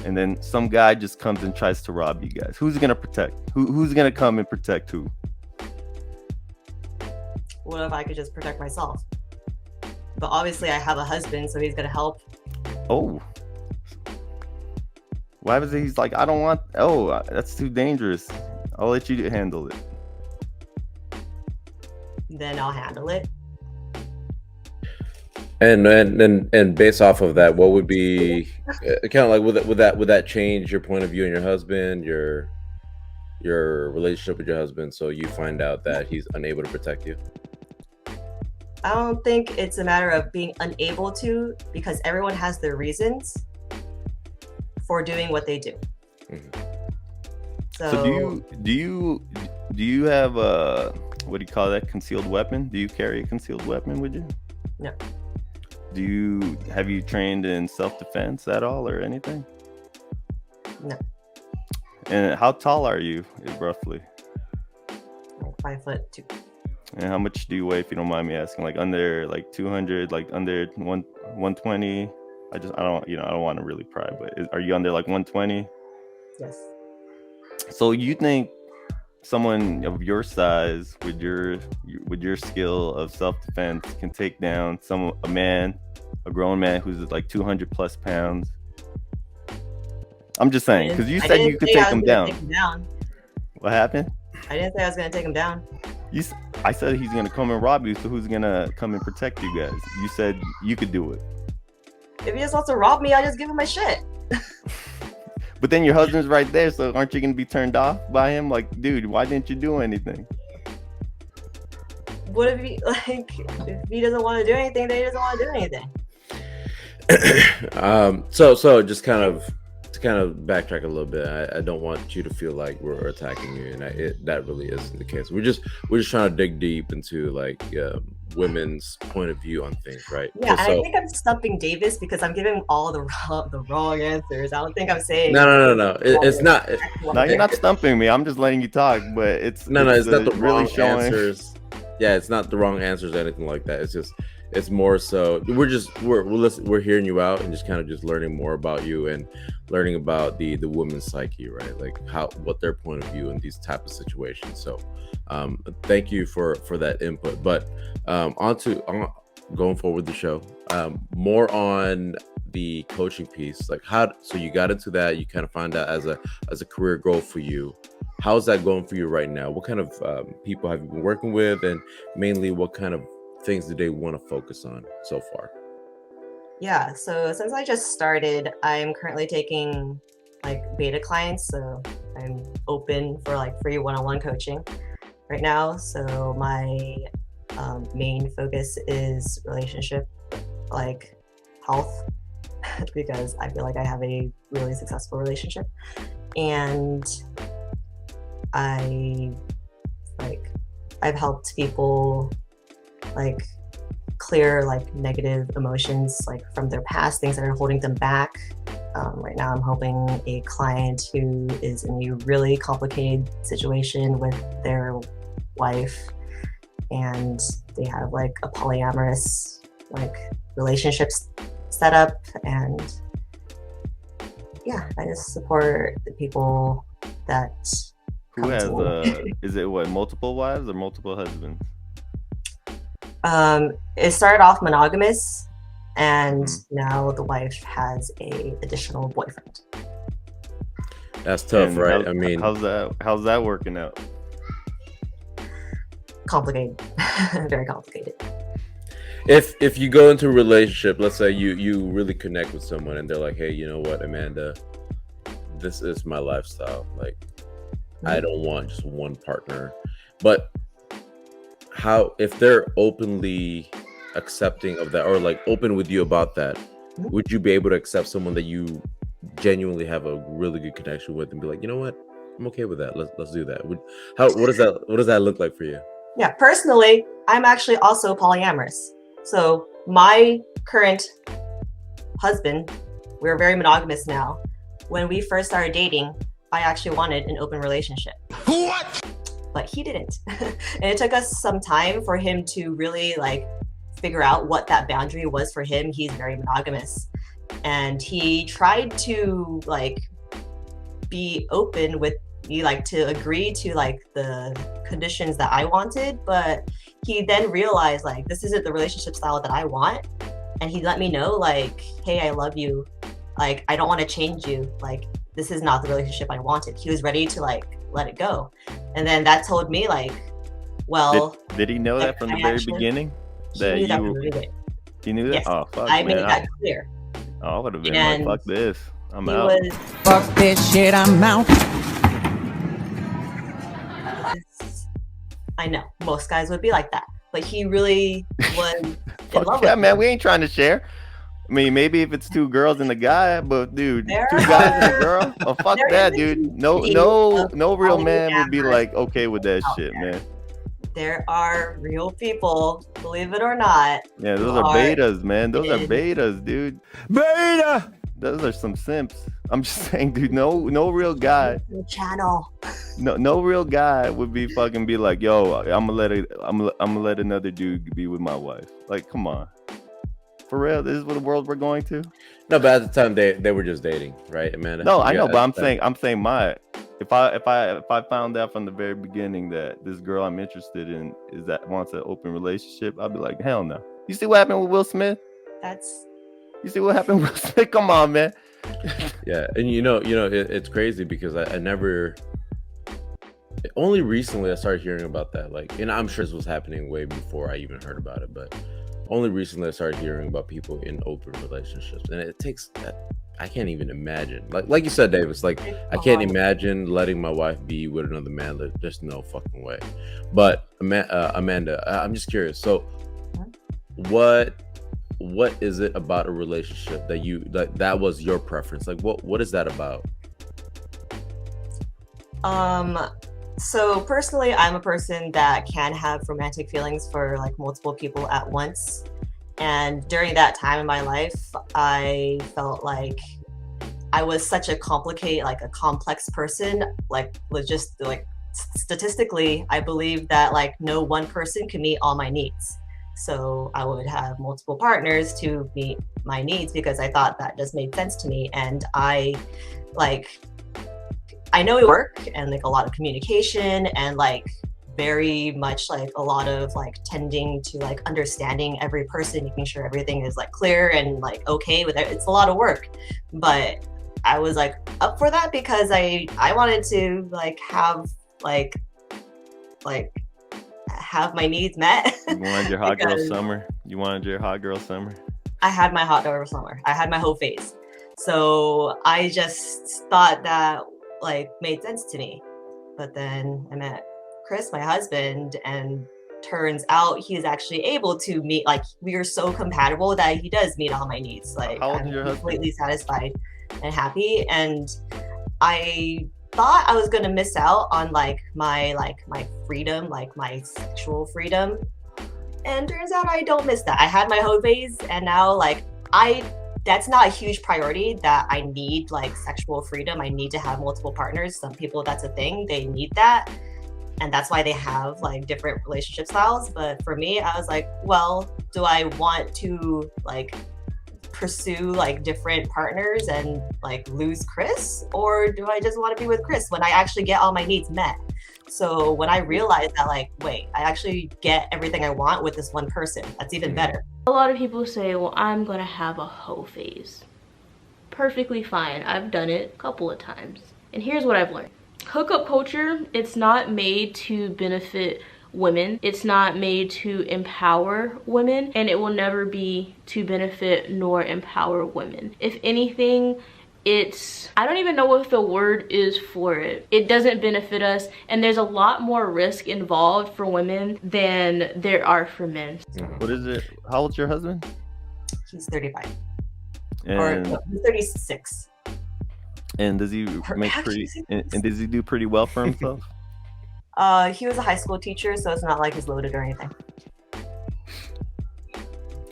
and then some guy just comes and tries to rob you guys. Who's gonna protect? Who's gonna come and protect who? What if I could just protect myself? But obviously I have a husband, so he's gonna help. Oh, why was he's like, I don't want. Oh, that's too dangerous. I'll let you handle it. Then I'll handle it. And based off of that, what would be kind of like would that change your point of view on your husband, your relationship with your husband, so you find out that he's unable to protect you? I don't think it's a matter of being unable to, because everyone has their reasons for doing what they do. So do you have a, what do you call that, concealed weapon? Do you carry a concealed weapon with you? No. Have you trained in self-defense at all or anything? No. And how tall are you, roughly? Like 5'2". And how much do you weigh, if you don't mind me asking? Like under like 200, like under 120? I don't want to really pry, but are you under like 120? Yes. So you think someone of your size with your skill of self-defense can take down a grown man who's like 200 plus pounds? I'm just saying, because you said you could take him down. What happened? I didn't say I was going to take him down. I said he's going to come and rob you, so who's going to come and protect you guys? You said you could do it. If he just wants to rob me, I just give him my shit. But then your husband's right there, so aren't you going to be turned off by him? Like, dude, why didn't you do anything? What if he doesn't want to do anything, then he doesn't want to do anything. So just kind of backtrack a little bit. I don't want you to feel like we're attacking you, and that really isn't the case. We're just trying to dig deep into like women's point of view on things, right? Yeah, and I think I'm stumping Davis because I'm giving him all the wrong answers. I don't think I'm saying no. It's not. No, you're not stumping me. I'm just letting you talk, but it's not the really wrong answers. Yeah, it's not the wrong answers or anything like that. It's more so we're hearing you out and just kind of just learning more about you and learning about the woman's psyche, right? Like what their point of view in these type of situations. So thank you for that input. But on going forward the show, more on the coaching piece. Like so you got into that, you kind of find out as a career goal for you. How's that going for you right now? What kind of people have you been working with, and mainly what kind of things do they want to focus on so far? Yeah, so since I just started, I'm currently taking like beta clients, so I'm open for like free one-on-one coaching right now. So my main focus is relationship, like health, because I feel like I have a really successful relationship, and I've helped people like clear like negative emotions like from their past, things that are holding them back. Right now I'm helping a client who is in a really complicated situation with their wife, and they have like a polyamorous like relationships set up, and yeah, I just support the people that who has is it multiple wives or multiple husbands? It started off monogamous, and now the wife has a additional boyfriend. That's tough, right? I mean, how's that working out? Complicated. Very complicated. If you go into a relationship, let's say you really connect with someone and they're like, hey, you know what, Amanda, this is my lifestyle. Like, I don't want just one partner. But if they're openly accepting of that, or like open with you about that, would you be able to accept someone that you genuinely have a really good connection with and be like, you know what, I'm okay with that. Let's do that. What does that look like for you? Yeah, personally, I'm actually also polyamorous. So my current husband, we're very monogamous now. When we first started dating, I actually wanted an open relationship. What? But he didn't. And it took us some time for him to really like figure out what that boundary was for him. He's very monogamous. And he tried to like be open with me, like to agree to like the conditions that I wanted, but he then realized like this isn't the relationship style that I want. And he let me know like, hey, I love you. Like, I don't want to change you. Like, this is not the relationship I wanted. He was ready to like let it go. And then that told me like, well, did he know that from the very beginning? He knew that from the beginning. You knew that? Yes, Oh fuck, I man. made that clear. I would have been And like, fuck this. I'm he out. was. Fuck this shit, I'm out. I know most guys would be like that, but he really was in Fuck love yeah, with man. me. We ain't trying to share. I mean, maybe if it's 2 girls and a guy, but dude, There 2 guys and a are- girl? Oh fuck there that, is a dude. No community of real man would be polyamorous like okay with that out shit, there. man. There are real people, believe it or not. Yeah, who those are betas, man. Those are in- betas, dude. Beta. Those are some simps. I'm just saying, dude. No real guy. Channel. No real guy would be fucking be like, yo, I'm gonna let another dude be with my wife. Like, come on. For real, this is what the world we're going to. No, but at the time they were just dating, right, Amanda? No, I Yeah, know, but at the time. I'm saying if I found out from the very beginning that this girl I'm interested in wants an open relationship, I'd be like, hell no. You see what happened with Will Smith? You see what happened with Will Smith? Come on, man. Yeah, and it's crazy because I never. Only recently I started hearing about that. Like, and I'm sure this was happening way before I even heard about it, but only recently I started hearing about people in open relationships, and it takes that. I can't even imagine. Like you said, Davis. Like, I can't imagine letting my wife be with another man. There's no fucking way. But Amanda, I'm just curious. So, what is it about a relationship that was your preference? Like, what is that about? So personally, I'm a person that can have romantic feelings for like multiple people at once. And during that time in my life, I felt like I was such a complex person. Like, just like statistically, I believe that like no one person can meet all my needs. So I would have multiple partners to meet my needs because I thought that just made sense to me. And I know it work and like a lot of communication and like very much like a lot of like tending to like understanding every person, making sure everything is like clear and like okay with it. It's a lot of work, but I was like up for that because I wanted to like have my needs met. You wanted your hot girl summer. I had my hot girl summer. I had my whole phase. So I just thought that like made sense to me. But then I met Chris, my husband, and turns out he's actually able to meet, like, we are so compatible that he does meet all my needs. Like, How old I'm is your husband? completely satisfied and happy. And I thought I was gonna miss out on my freedom, like my sexual freedom. And turns out I don't miss that. I had my whole phase, and now that's not a huge priority that I need like sexual freedom. I need to have multiple partners. Some people, that's a thing, they need that. And that's why they have like different relationship styles. But for me, I was like, well, do I want to like pursue like different partners and like lose Chris? Or do I just want to be with Chris when I actually get all my needs met? So when I realized that, like, wait, I actually get everything I want with this one person, that's even better. A lot of people say, well, I'm gonna have a hoe phase. Perfectly fine. I've done it a couple of times. And here's what I've learned. Hookup culture, it's not made to benefit women. It's not made to empower women, and it will never be to benefit nor empower women. If anything, I don't even know what the word is for it. It doesn't benefit us, and there's a lot more risk involved for women than there are for men. What is it? How old's your husband? He's 35. And Or he's 36. And does he make pretty? And does he do pretty well for himself? He was a high school teacher, so it's not like he's loaded or anything.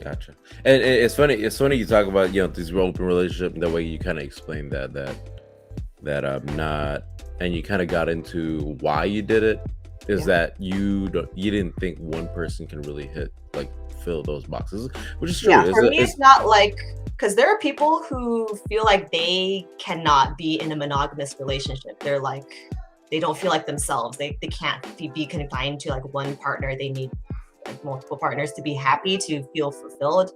Gotcha. And it's funny you talk about, you know, this open relationship and the way you kind of explained that I'm not, and you kind of got into why you did it is that you didn't think one person can really fill those boxes, which is true. Yeah, for me, it's not like, because there are people who feel like they cannot be in a monogamous relationship. They're like, they don't feel like themselves. They can't be confined to like one partner. They need like multiple partners to be happy, to feel fulfilled.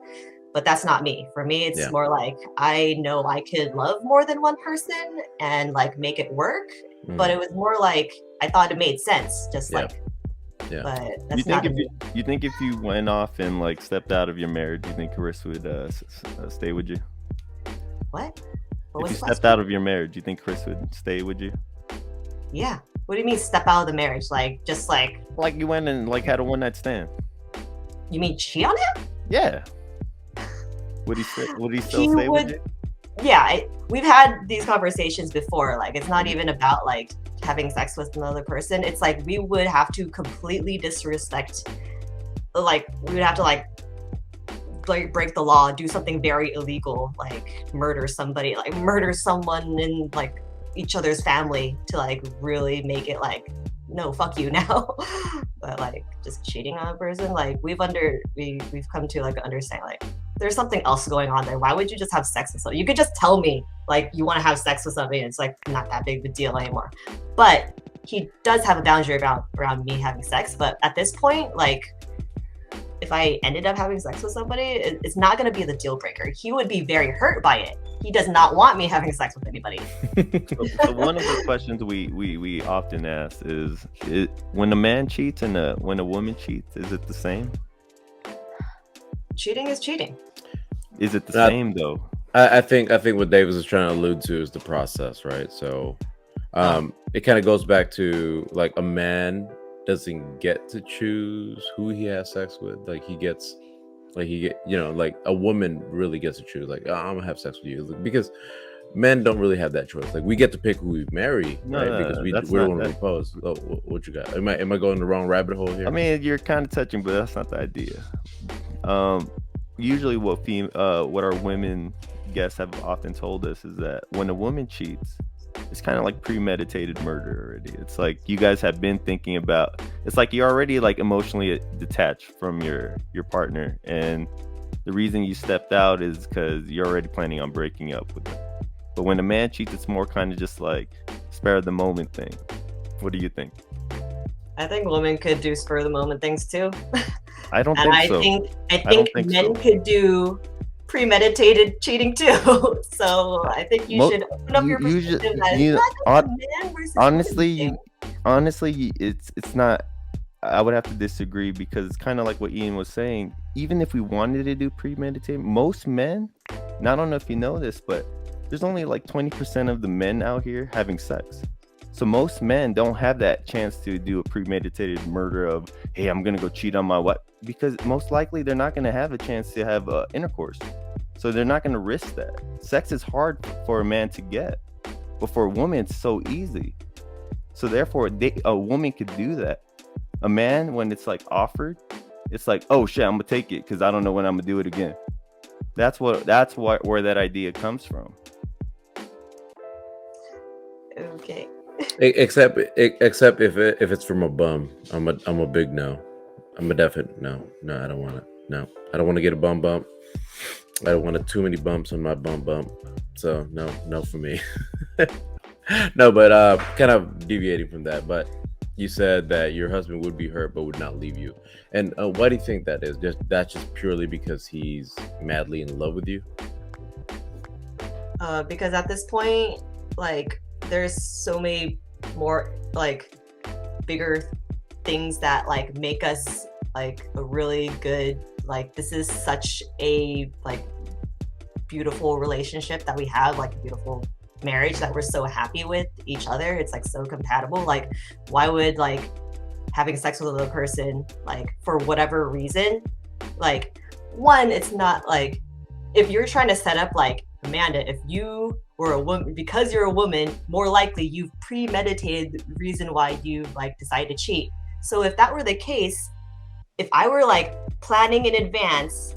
But that's not me. For me, it's more like, I know I could love more than one person and like make it work. But it was more like, I thought it made sense. Just like, Yeah. But that's not. You think if you went off and like stepped out of your marriage, you think Chris would stay with you? What? If you stepped out of your marriage, you think Chris would stay with you? Yeah. What do you mean step out of the marriage? Like just like you went and like had a one night stand. You mean cheat on him? Yeah. Would he still stay with you? Yeah, we've had these conversations before. Like, it's not even about like having sex with another person. It's like we would have to completely disrespect. Like, we would have to like break the law, do something very illegal, like murder somebody, like murder someone in like each other's family to like really make it like, no, fuck you now. But like just cheating on a person, like we've come to like understand like there's something else going on there. Why would you just have sex with somebody? You could just tell me like you want to have sex with somebody and it's like not that big of a deal anymore. But he does have a boundary around me having sex. But at this point, like if I ended up having sex with somebody, it's not going to be the deal breaker. He would be very hurt by it. He does not want me having sex with anybody. So one of the questions we often ask is when a man cheats and when a woman cheats, is it the same? Cheating is cheating. Is it the same though? I think what Davis is trying to allude to is the process, right? So it kind of goes back to like a man doesn't get to choose who he has sex with. Like like a woman really gets to choose. Like, oh, I'm gonna have sex with you, because men don't really have that choice. Like, we get to pick who we marry, right? Because we're the one who propose. Oh, what you got? Am I going the wrong rabbit hole here? I mean, you're kind of touching, but that's not the idea. Usually, what our women guests have often told us is that when a woman cheats, it's kind of like premeditated murder already. It's like you guys have been thinking about. It's like you're already like emotionally detached from your partner, and the reason you stepped out is because you're already planning on breaking up with them. But when a man cheats, it's more kind of just like spur of the moment thing. What do you think? I think women could do spur of the moment things too. I don't think so. I think men could do premeditated cheating too. So I think you should open up your perspective. Honestly, it's not. I would have to disagree because it's kind of like what Ian was saying. Even if we wanted to do premeditated, most men, and I don't know if you know this, but there's only like 20% of the men out here having sex. So most men don't have that chance to do a premeditated murder of, hey, I'm gonna go cheat on my wife, because most likely they're not gonna have a chance to have intercourse. So they're not gonna risk that. Sex is hard for a man to get, but for a woman, it's so easy. So therefore, a woman could do that. A man, when it's like offered, it's like, oh shit, I'm gonna take it because I don't know when I'm gonna do it again. That's where that idea comes from. Okay. Except if it's from a bum, I'm a big no. I'm a definite no. No, I don't want it. No, I don't want to get a bum bump. I don't want too many bumps on my bum bump. So no for me. No, but kind of deviating from that. But you said that your husband would be hurt but would not leave you. And why do you think that is? That's just purely because he's madly in love with you? Because at this point, like, there's so many more like bigger things that like make us like a really good, like, this is such a like beautiful relationship that we have, like a beautiful marriage that we're so happy with each other. It's like so compatible. Like, why would like having sex with another person, like for whatever reason, like, one, it's not like, if you're trying to set up like, Amanda, if you were a woman, because you're a woman, more likely you've premeditated the reason why you like decided to cheat. So if that were the case, if I were like planning in advance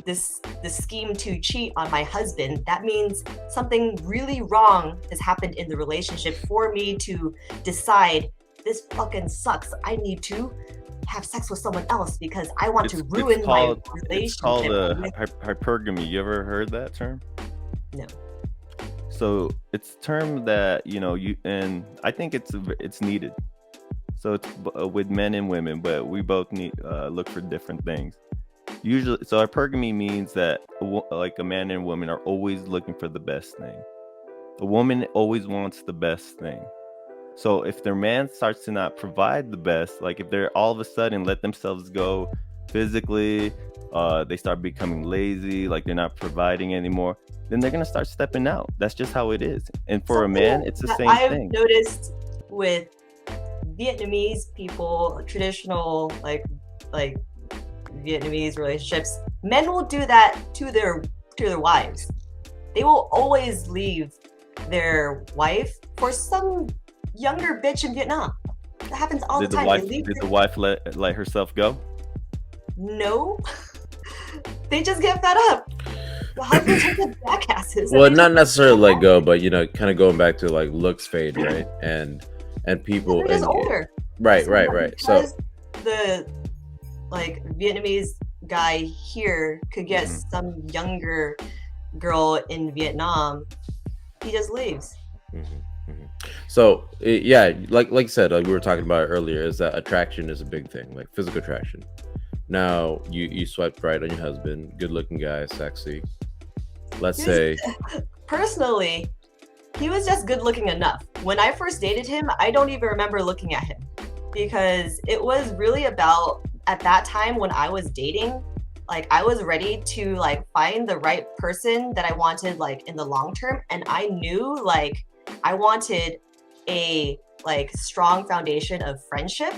this scheme to cheat on my husband, that means something really wrong has happened in the relationship for me to decide this fucking sucks. I need to have sex with someone else because I want to ruin my relationship. It's called hypergamy. You ever heard that term? No. So it's a term that and I think it's needed. So it's with men and women, but we both need look for different things. Usually, so hypergamy means that like a man and a woman are always looking for the best thing. A woman always wants the best thing. So if their man starts to not provide the best, like if they're all of a sudden let themselves go physically, they start becoming lazy, like they're not providing anymore, then they're gonna start stepping out. That's just how it is. And for a man, it's the that same I've thing. noticed with Vietnamese people, traditional like Vietnamese relationships, men will do that to their wives. They will always leave their wife for some younger bitch in Vietnam. That happens all the time. Did the wife let herself go? No. They just get fed up. The husbands are just jackasses. Well, not necessarily let go, but you know, kind of going back to like looks fade, right? And people they're just older. Right. So the like Vietnamese guy here could get some younger girl in Vietnam, he just leaves. So yeah, like you said, like we were talking about earlier, is that attraction is a big thing, like physical attraction. Now you swiped right on your husband, good looking guy, sexy. Let's say personally, he was just good looking enough. When I first dated him, I don't even remember looking at him, because it was really about, at that time when I was dating, like I was ready to like find the right person that I wanted like in the long term, and I knew like I wanted a like strong foundation of friendship.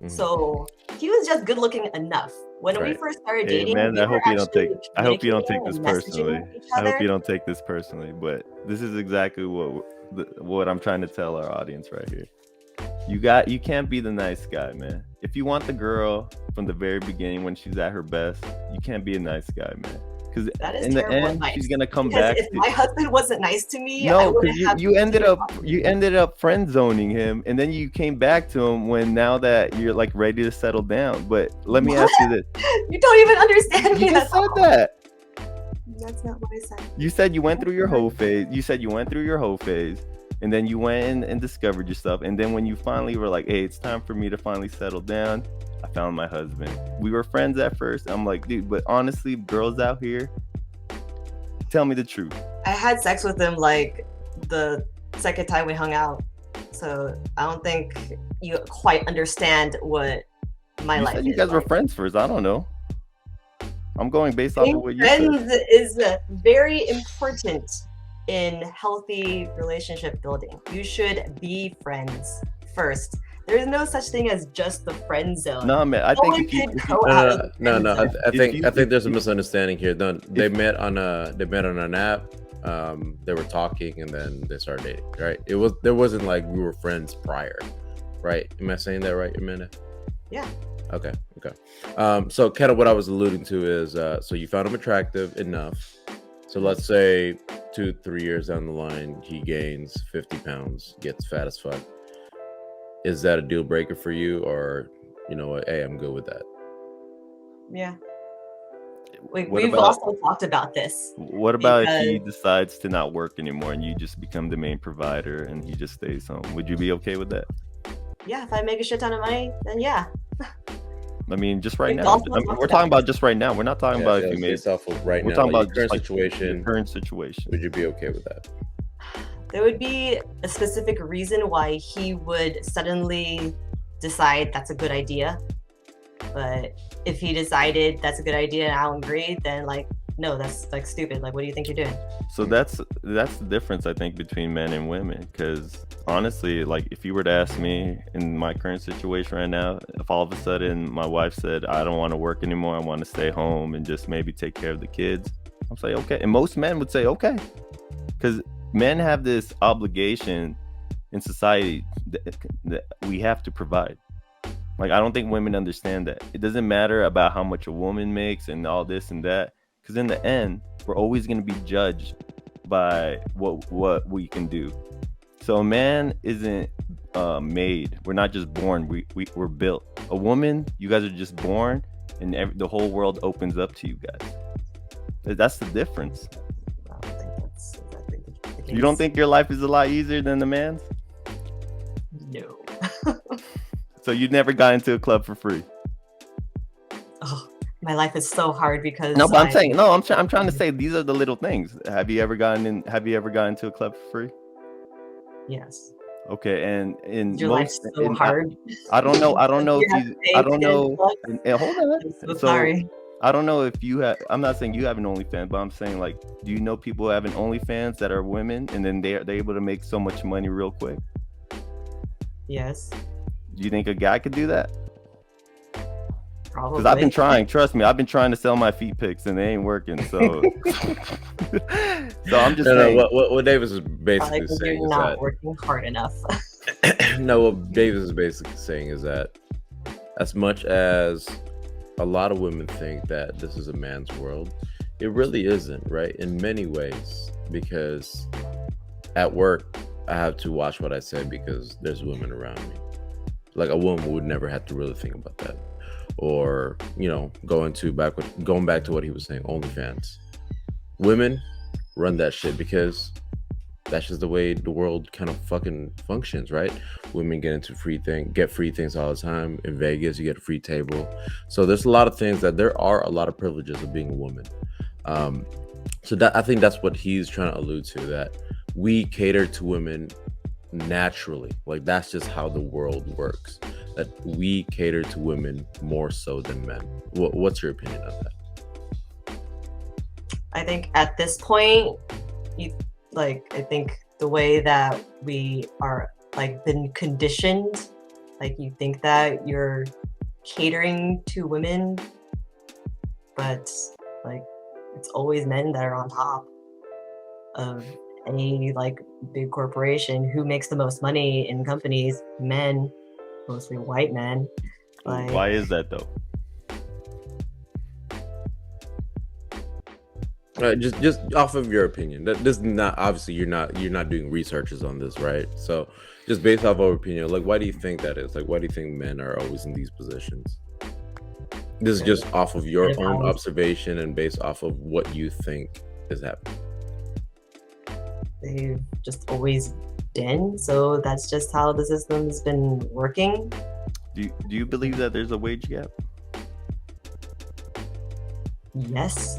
So he was just good looking enough. When we first started dating, man, I hope you don't take this personally. I hope you don't take this personally, but this is exactly what I'm trying to tell our audience right here. You can't be the nice guy, man. If you want the girl from the very beginning when she's at her best, you can't be a nice guy, man. Because in the end, advice. She's gonna come because back. If my husband wasn't nice to me, no, because you ended up friend zoning him, and then you came back to him now that you're like ready to settle down. But let me ask you this: you don't even understand me. You just said that. That's not what I said. You said you went through your hoe phase. And then you went in and discovered yourself. And then when you finally were like, hey, it's time for me to finally settle down, I found my husband. We were friends at first. I'm like, dude, but honestly, girls out here, tell me the truth. I had sex with him like the second time we hung out. So I don't think you quite understand what my life is. You guys were friends first. I don't know. I'm going based off of what you said. Friends is very important in healthy relationship building. You should be friends first. There's no such thing as just the friend zone. No, man. I think I think there's a misunderstanding here. They met on an app. They were talking and then they started dating. Right? There wasn't like we were friends prior. Right? Am I saying that right, Amanda? Yeah. Okay. So kind of what I was alluding to is so you found him attractive enough. So let's say 2-3 years down the line, he gains 50 pounds, gets fat as fuck. Is that a deal breaker for you, or you know what? Hey, I'm good with that. Yeah. We've also talked about this. What about if he decides to not work anymore and you just become the main provider and he just stays home? Would you be okay with that? Yeah, if I make a shit ton of money, then yeah. I mean, just right now. We're talking about just right now. We're not talking about if you made yourself right now. We're talking about current situation. Current situation. Would you be okay with that? There would be a specific reason why he would suddenly decide that's a good idea. But if he decided that's a good idea and I don't agree, then like, no, that's like stupid. Like, what do you think you're doing? So that's the difference, I think, between men and women. Because honestly, like if you were to ask me in my current situation right now, if all of a sudden my wife said, I don't want to work anymore, I want to stay home and just maybe take care of the kids, I'm saying, okay. And most men would say, okay. Because men have this obligation in society that we have to provide. Like, I don't think women understand that. It doesn't matter about how much a woman makes and all this and that. Because in the end, we're always going to be judged by what we can do. So a man isn't made. We're not just born. We're built. A woman, you guys are just born, and the whole world opens up to you guys. That's the difference. I don't think that's exactly the case. You don't think your life is a lot easier than the man's? No. So you never got into a club for free? Oh, my life is so hard because no, but I'm trying to say these are the little things. Have you ever gotten into a club for free? Yes. Okay, and in Your life's most, so hard. I don't know. I don't know You if have to you. pay I don't 10 know. bucks. And hold on. I'm so So sorry. I don't know if you have. I'm not saying you have an OnlyFans, but I'm saying like, do you know people who have an OnlyFans that are women, and then they're able to make so much money real quick? Yes, Do you think a guy could do that? probably. Because I've been trying. Trust me, I've been trying to sell my feet pics, and they ain't working. So, so I'm just saying. What Davis is Probably basically 'cause saying you're is not that working hard enough. no, what Davis is basically saying is that as much as a lot of women think that this is a man's world, it really isn't, right? In many ways, because at work, I have to watch what I say because there's women around me. Like a woman would never have to really think about that. Or, you know, going back to what he was saying, OnlyFans. Women run that shit because that's just the way the world kind of fucking functions, right? Women get free things all the time. In Vegas, you get a free table. So there's a lot of things that there are a lot of privileges of being a woman. So that I think that's what he's trying to allude to, that we cater to women naturally. Like that's just how the world works. That we cater to women more so than men. What's your opinion on that? I think at this point, I think the way that we are like been conditioned, like you think that you're catering to women, but like it's always men that are on top of any like big corporation. Who makes the most money in companies? Men, mostly white men. Like, why is that though? Just off of your opinion, that this is not obviously you're not doing researches on this, right? So just based off of our opinion, like why do you think that is? Like why do you think men are always in these positions? This is just off of your own observation and based off of what you think is happening. They've just always been, so that's just how the system's been working. Do you believe that there's a wage gap? Yes.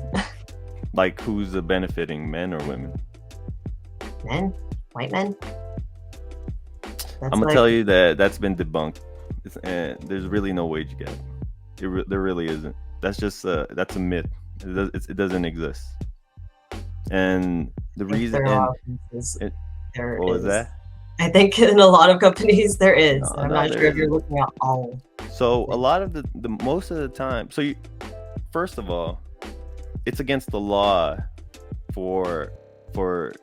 Like who's benefiting, men or women? Men, white men. I'm gonna tell you that's been debunked. There's really no wage gap. There really isn't. That's just that's a myth. It doesn't exist. And the reason there what was that? I think in a lot of companies there is. I'm not sure if isn't. you're looking at all. So a lot of the most of the time. So first of all, it's against the law for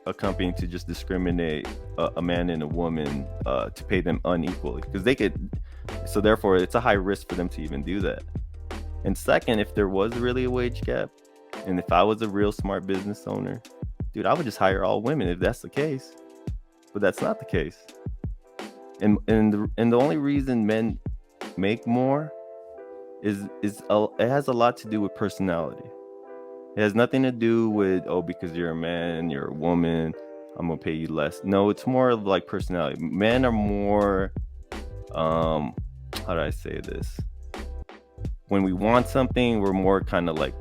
a company to just discriminate a man and a woman to pay them unequally, because they could. So therefore, it's a high risk for them to even do that. And second, if there was really a wage gap, and if I was a real smart business owner, dude, I would just hire all women if that's the case. But that's not the case. And the only reason men make more is it has a lot to do with personality. It has nothing to do with, because you're a man, you're a woman, I'm gonna pay you less. No, it's more of like personality. Men are more, how do I say this? When we want something, we're more kind of like,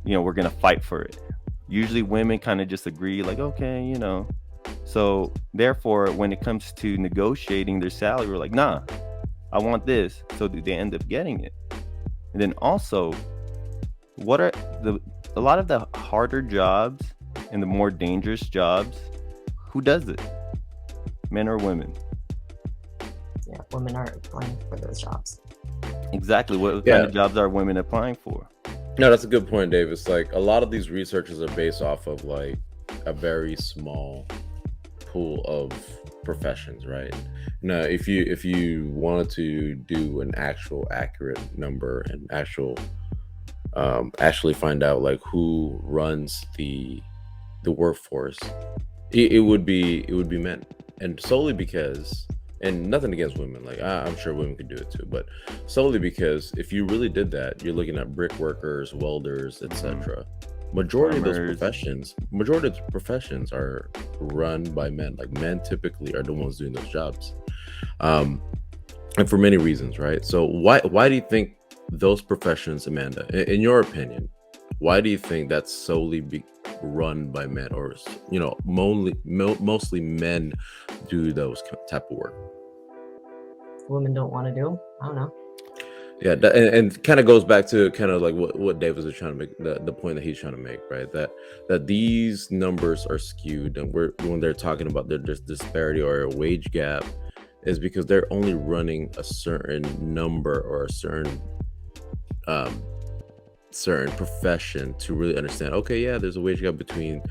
we're gonna fight for it. Usually women kind of just agree, like, okay, So therefore, when it comes to negotiating their salary, we're like, nah, I want this. So they end up getting it. And then also, a lot of the harder jobs and the more dangerous jobs, who does it? Men or women? Yeah, women are applying for those jobs. Exactly. What kind of jobs are women applying for? No, that's a good point, Davis. Like a lot of these researches are based off of like a very small pool of professions, right? Now, if you wanted to do an actual accurate number and actually find out like who runs the workforce, it would be men, and solely because, and nothing against women, like I'm sure women could do it too, but solely because if you really did that, you're looking at brick workers, welders, etc. Majority of those professions are run by men. Like men typically are the ones doing those jobs, and for many reasons, right? So why do you think those professions, Amanda, in your opinion, why do you think that's solely run by men, or mostly men do those type of work. Women don't want to do. I don't know. Yeah, and kind of goes back to kind of like what Davis is trying to make, the point that he's trying to make, right? That these numbers are skewed, and when they're talking about there's disparity or a wage gap, is because they're only running a certain number or a certain profession to really understand. Okay, yeah, there's a wage gap between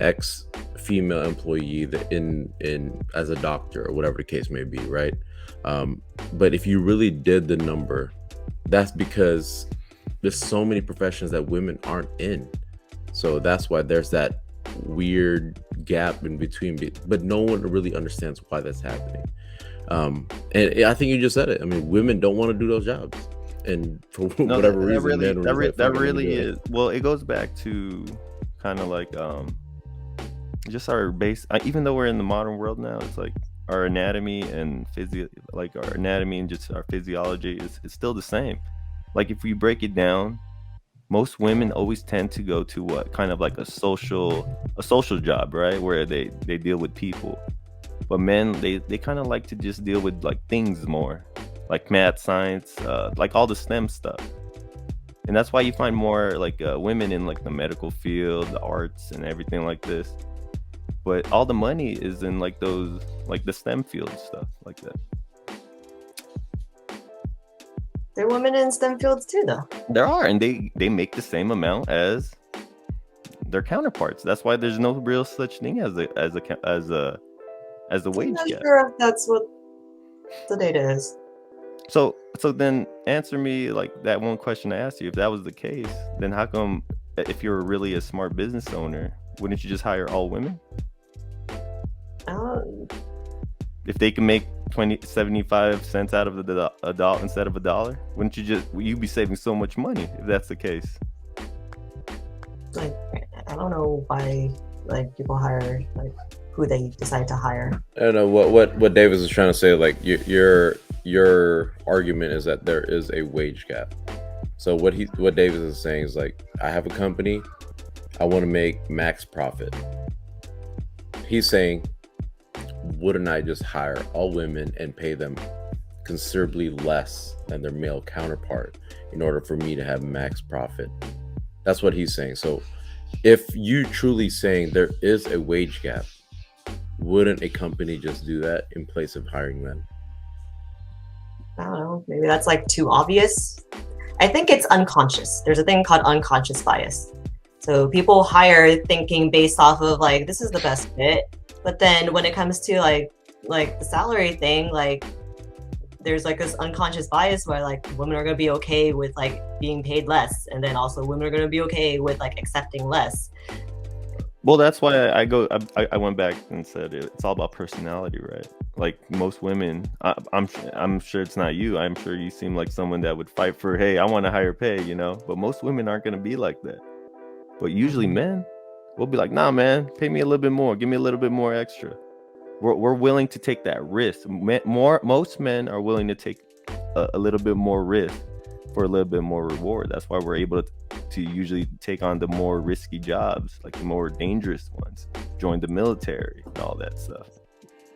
X female employee in as a doctor or whatever the case may be, right? But if you really did the number, that's because there's so many professions that women aren't in. So that's why there's that weird gap in between, but no one really understands why that's happening. And I think you just said it. I mean, women don't want to do those jobs, and for whatever reason, that really is. Well, it goes back to kind of like just our base. Even though we're in the modern world now, it's like our anatomy and our anatomy and just our physiology is still the same. Like if we break it down, most women always tend to go to what kind of like a social job, right, where they deal with people. But men, they kind of like to just deal with like things more, like math, science, like all the STEM stuff. And that's why you find more like women in like the medical field, the arts, and everything like this. But all the money is in like those, like the STEM field stuff like that. There are women in STEM fields too, though. There are, and they make the same amount as their counterparts. That's why there's no real such thing as a wage I'm not gap. sure if that's what the data is. So then answer me like that one question I asked you. If that was the case, then how come if you're really a smart business owner, wouldn't you just hire all women? If they can make 75 cents out of a dollar instead of $1, wouldn't you be saving so much money if that's the case? Like, I don't know why like people hire like who they decide to hire. I don't know what Davis is trying to say. Like your argument is that there is a wage gap. So what Davis is saying is like, I have a company, I want to make max profit. He's saying, wouldn't I just hire all women and pay them considerably less than their male counterpart in order for me to have max profit? That's what he's saying. So if you truly saying there is a wage gap, wouldn't a company just do that in place of hiring men? I don't know. Maybe that's like too obvious. I think it's unconscious. There's a thing called unconscious bias. So people hire thinking based off of like, this is the best fit. But then when it comes to like the salary thing, like there's like this unconscious bias where like women are going to be okay with like being paid less. And then also women are going to be okay with like accepting less. Well, that's why I went back and said it's all about personality, right? Like most women, I'm sure it's not you. I'm sure you seem like someone that would fight for, hey, I want a higher pay, you know? But most women aren't going to be like that. But usually men will be like, nah, man, pay me a little bit more. Give me a little bit more extra. We're willing to take that risk. Most men are willing to take a little bit more risk for a little bit more reward. That's why we're able to usually take on the more risky jobs, like the more dangerous ones, join the military and all that stuff.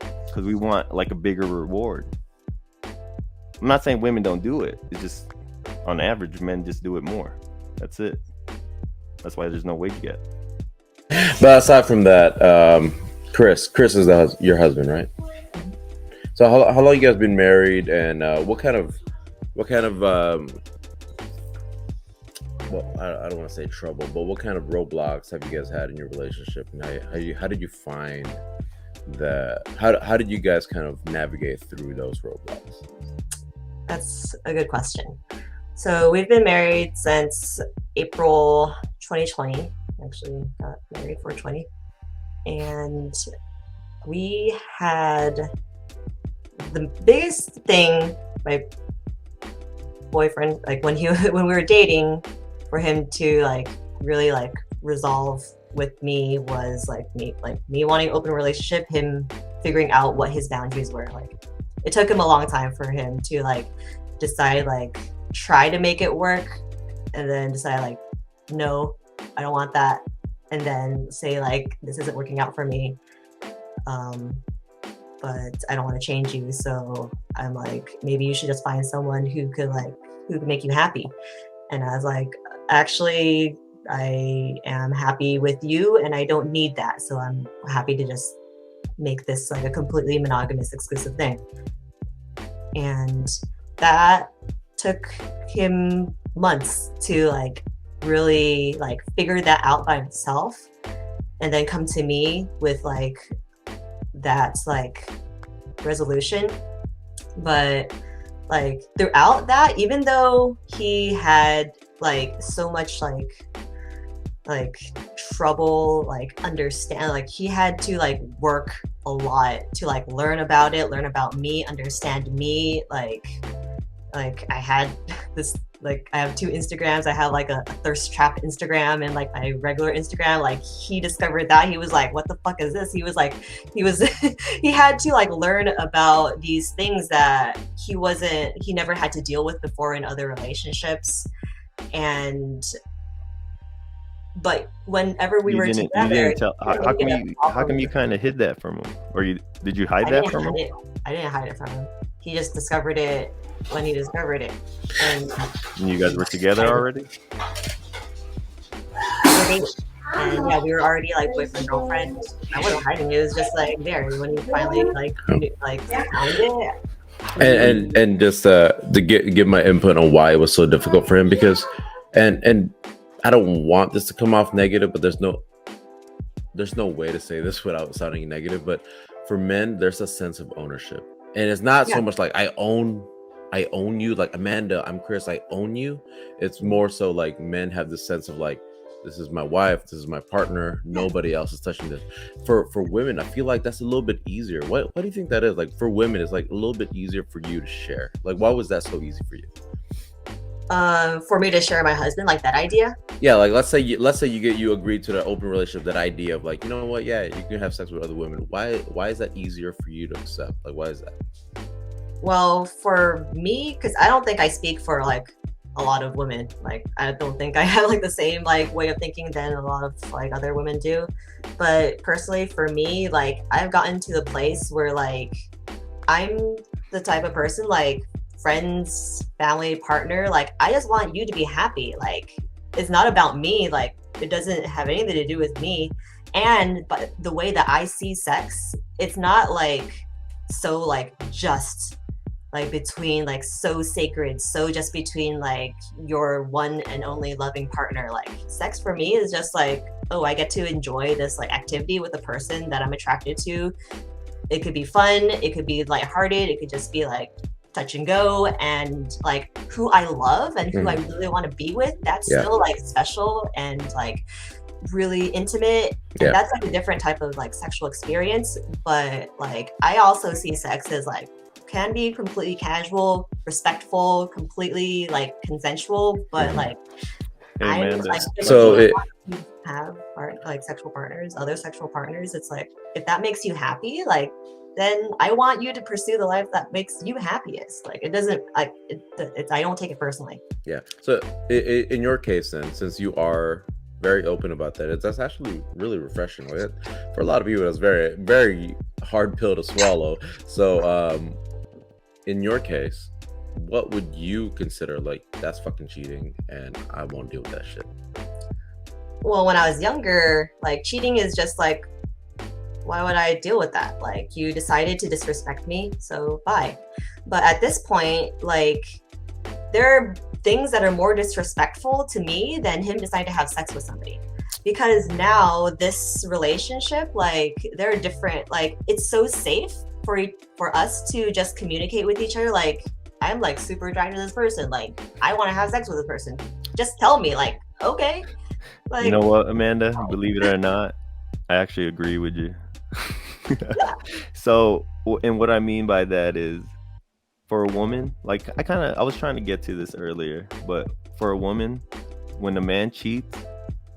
Because we want like a bigger reward. I'm not saying women don't do it. It's just on average, men just do it more. That's it. That's why there's no wage gap. But aside from that, Chris is your husband, right? So how long you guys been married, and what kind of well, I don't want to say trouble, but what kind of roadblocks have you guys had in your relationship, and how did you find that? How did you guys kind of navigate through those roadblocks? That's a good question. So we've been married since April 2020. Actually got married for 20, and we had the biggest thing. My boyfriend, like when we were dating, for him to like really like resolve with me was like me wanting an open relationship, him figuring out what his boundaries were. Like it took him a long time for him to like decide, like try to make it work, and then decide like, no, I don't want that. and then say like, this isn't working out for me, but I don't want to change you. So I'm like, maybe you should just find someone who could make you happy. And I was like, actually, I am happy with you and I don't need that. So I'm happy to just make this like a completely monogamous, exclusive thing. And that took him months to like really like figure that out by himself, and then come to me with like that like resolution. But like throughout that, even though he had like so much like trouble like understand, like he had to like work a lot to like learn about me, understand me, like I had this, like I have 2 Instagrams. I have like a thirst trap Instagram and like my regular Instagram. Like he discovered that, he was like, what the fuck is this? He was he had to like learn about these things that he never had to deal with before in other relationships. But whenever we were together, you didn't tell. How come you kind of hid that from him, or did you hide that from him? I didn't hide it from him. He just discovered it when he discovered it. And you guys were together already? And yeah, we were already like boyfriend, girlfriend. I wasn't hiding it. It was just like there when you finally like found it. And just to give my input on why it was so difficult for him, because and I don't want this to come off negative, but there's no way to say this without sounding negative. But for men, there's a sense of ownership, and it's not so much like I own you, like Amanda, I'm Chris, I own you. It's more so like men have this sense of like, this is my wife, this is my partner, nobody else is touching this. For women, I feel like that's a little bit easier. What do you think that is? Like for women, it's like a little bit easier for you to share. Like why was that so easy for you? For me to share my husband, like that idea. Yeah, like let's say you agreed to the open relationship, that idea of like, you know what, yeah, you can have sex with other women. Why is that easier for you to accept? Like why is that? Well, for me, because I don't think I speak for like a lot of women. Like I don't think I have like the same like way of thinking than a lot of like other women do. But personally, for me, like I've gotten to the place where like I'm the type of person, like friends, family, partner, like I just want you to be happy. Like it's not about me. Like it doesn't have anything to do with me. But the way that I see sex, it's not like so like just like between like so sacred, so just between like your one and only loving partner. Like sex for me is just like, oh, I get to enjoy this like activity with a person that I'm attracted to. It could be fun, it could be lighthearted, it could just be like touch and go, and like who I love and who I really want to be with, that's still like special and like really intimate. And that's like a different type of like sexual experience. But like I also see sex as like can be completely casual, respectful, completely like consensual, but like I'm like, so have like sexual partners, other sexual partners, it's like if that makes you happy, like then I want you to pursue the life that makes you happiest. Like it doesn't like I don't take it personally. Yeah. So in your case then, since you are very open about that, that's actually really refreshing. Like, for a lot of people, that's very, very hard pill to swallow. So in your case, what would you consider like that's fucking cheating and I won't deal with that shit? Well, when I was younger, like cheating is just like, why would I deal with that? Like you decided to disrespect me, so bye. But at this point, like there are things that are more disrespectful to me than him deciding to have sex with somebody. Because now this relationship, like they're different, like it's so safe for us to just communicate with each other. Like I'm like super attracted to this person, like I want to have sex with this person, just tell me, like okay. Like, you know what, Amanda, believe it or not, I actually agree with you. So, and what I mean by that is, for a woman, like I was trying to get to this earlier, but for a woman, when a man cheats,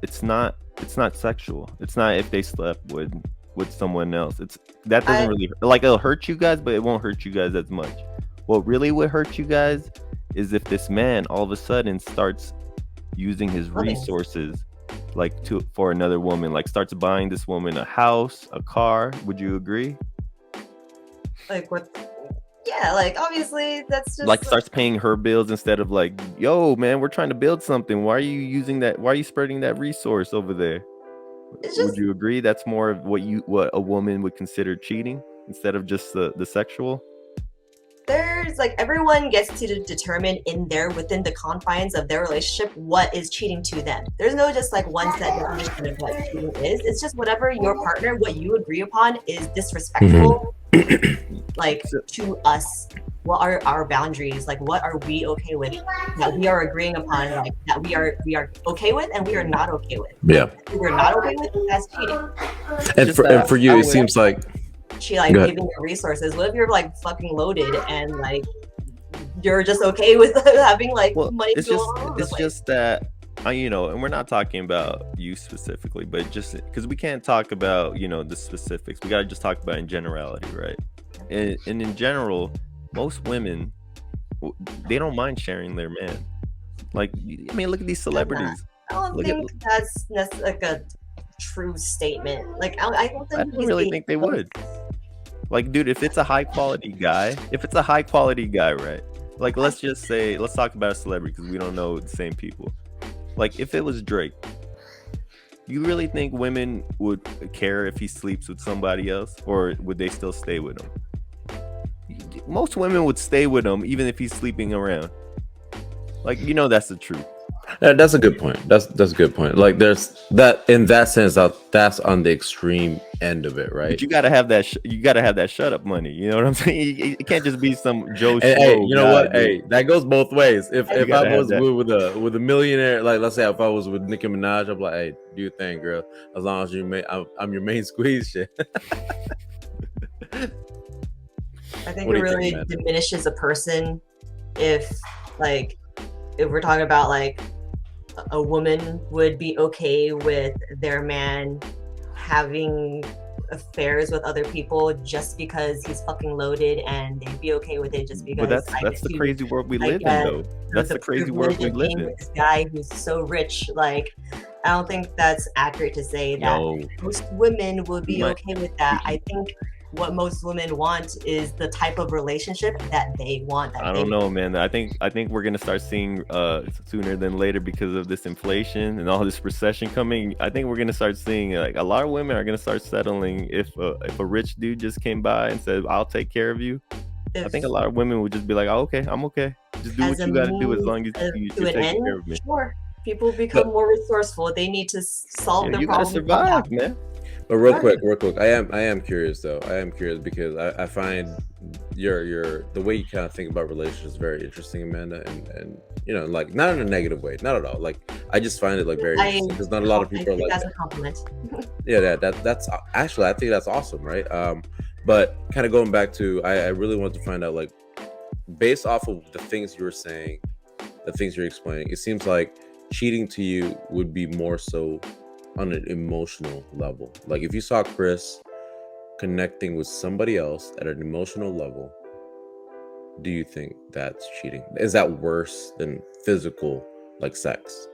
it's not sexual. It's not if they slept with someone else. That doesn't really like, it'll hurt you guys, but it won't hurt you guys as much. What really would hurt you guys is if this man all of a sudden starts using his resources like for another woman, like starts buying this woman a house, a car. Would you agree? Like what? Yeah, like obviously that's just Like starts paying her bills instead of like, yo, man, we're trying to build something. Why are you using that? Why are you spreading that resource over there? Would you agree that's more of what a woman would consider cheating instead of just the sexual? there's like everyone gets to determine within the confines of their relationship what is cheating to them. There's no just like one set definition of what cheating is. It's just whatever your partner, what you agree upon is disrespectful, like to us. What are our boundaries? Like what are we okay with that we are agreeing upon? Like that we are okay with and we are not okay with. Yeah. If we're not okay with, that's cheating. And for you, it seems like She like giving you resources. What if you're like fucking loaded and like you're just okay with having like money? It's just that and we're not talking about you specifically, but just because we can't talk about the specifics, we gotta just talk about in generality, right? And in general, most women, they don't mind sharing their man. Like, I mean, look at these celebrities. I don't think that's like a true statement. Like I don't really think they would. Like, dude, if it's a high quality guy, right? Like, let's talk about a celebrity because we don't know the same people. Like, if it was Drake, you really think women would care if he sleeps with somebody else, or would they still stay with him? Most women would stay with him even if he's sleeping around. Like, that's the truth. That's a good point. That's a good point. Like there's that in that sense that's on the extreme end of it, right? But you gotta have that. You gotta have that shut up money. You know what I'm saying? It can't just be some Joe. Hey, you know what? Hey, that goes both ways. If I was with a millionaire, like let's say if I was with Nicki Minaj, I'm like, hey, do your thing, girl. As long as I'm your main squeeze, shit. I think it really diminishes a person if we're talking about like a woman would be okay with their man having affairs with other people just because he's fucking loaded, and they'd be okay with it just because. But that's the crazy world we live in, though. That's the crazy world we live in. This guy who's so rich, like, I don't think that's accurate to say that most women would be okay with that. I think what most women want is the type of relationship that they want. I don't know, man. I think we're gonna start seeing sooner than later because of this inflation and all this recession coming. I think we're gonna start seeing like a lot of women are gonna start settling if a rich dude just came by and said, "I'll take care of you." I think a lot of women would just be like, "Oh, okay, I'm okay. Just do what you gotta do as long as you're taking care of me." Sure, people become more resourceful. They need to solve their problems. You gotta survive, man. But real quick, I am curious though. I am curious because I find your the way you kind of think about relationships very interesting, Amanda, and like not in a negative way, not at all. Like I just find it like very interesting because not a lot of people are like that's a compliment. Yeah, that's actually I think that's awesome, right? But kind of going back to I really want to find out, like, based off of the things you were saying, the things you're explaining, it seems like cheating to you would be more so on an emotional level. Like if you saw Chris connecting with somebody else at an emotional level, do you think that's cheating? Is that worse than physical, like sex?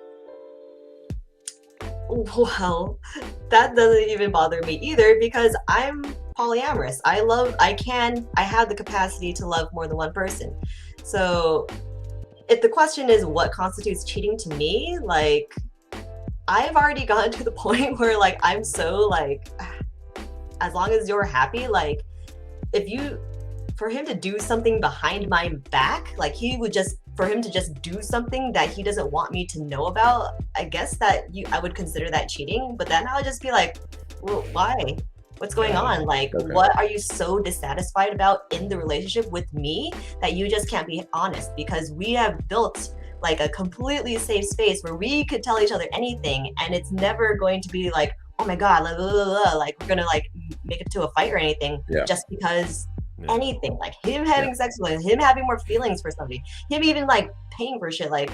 Well, that doesn't even bother me either because I'm polyamorous. I have the capacity to love more than one person. So if the question is what constitutes cheating to me, like I've already gotten to the point where like I'm so like, as long as you're happy, like for him to do something behind my back, like for him to just do something that he doesn't want me to know about, I guess that I would consider that cheating. But then I would just be like, well, why? What's going on? Like, what are you so dissatisfied about in the relationship with me that you just can't be honest? Because we have built like a completely safe space where we could tell each other anything, and it's never going to be like, oh my god, like, blah, blah, blah, like we're gonna like make it to a fight or anything just because anything, like him having sex with him having more feelings for somebody, him even like paying for shit, like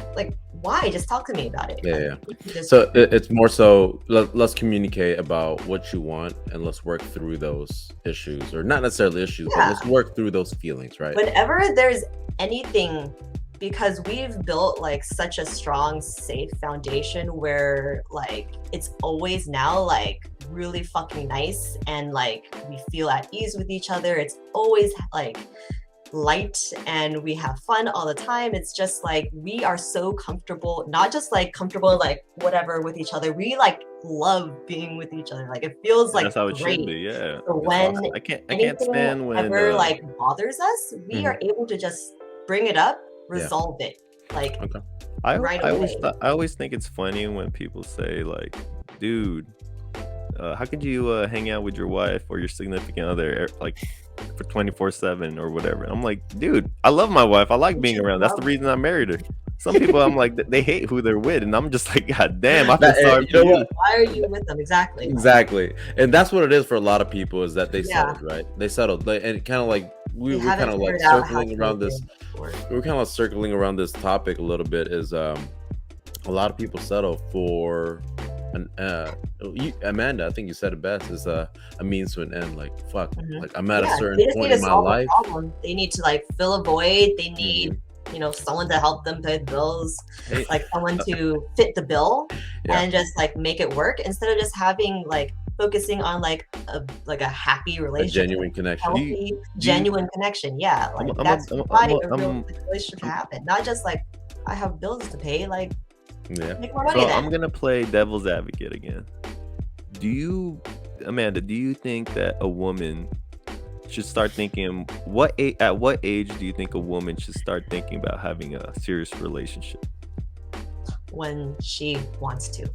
why? Just talk to me about it. So it's more so let's communicate about what you want and let's work through those issues, or not necessarily issues, but let's work through those feelings, right? Whenever there's anything because we've built like such a strong, safe foundation where like it's always now like really fucking nice, and like we feel at ease with each other. It's always like light and we have fun all the time. It's just like we are so comfortable, not just like comfortable like whatever with each other. We like love being with each other. Like it feels like That's how it great. should be. Yeah. So It's when awesome. I can't anything stand when ever like bothers us, we Mhm. are able to just bring it up, Yeah. resolve it. Like Okay. right away. I always think it's funny when people say like, dude, how could you hang out with your wife or your significant other like for 24/7 or whatever? I'm like, dude, I love my wife. I like being around. That's the reason I married her. Some people, I'm like, they hate who they're with, and I'm just like, God damn, I feel That- sorry you know for you. what? Why are you with them? Exactly. Exactly, and that's what it is for a lot of people, is that they Yeah. settled, right? They settled, and kind of like we're haven't kind of like figured out how circling to around make this. it work. We're kind of circling around this topic a little bit. Is a lot of people settle for an Amanda, I think you said it best, is a means to an end. Like fuck, like I'm at a Yeah, certain they just point need to in my solve a life. problem. They need to like fill a void. They need, you know, someone to help them pay the bills, Hey, like someone to fit the bill Yeah. and just like make it work, instead of just having like focusing on like a happy A relationship, genuine connection. healthy, genuine connection. Yeah, like I'm a- that's I'm a- why I'm a- a real I'm- relationship should happen. Not just like I have bills to pay. Like Yeah. make more money So then. I'm gonna play devil's advocate again. Amanda, do you think that a woman should start thinking at what age do you think a woman should start thinking about having a serious relationship? When she wants to.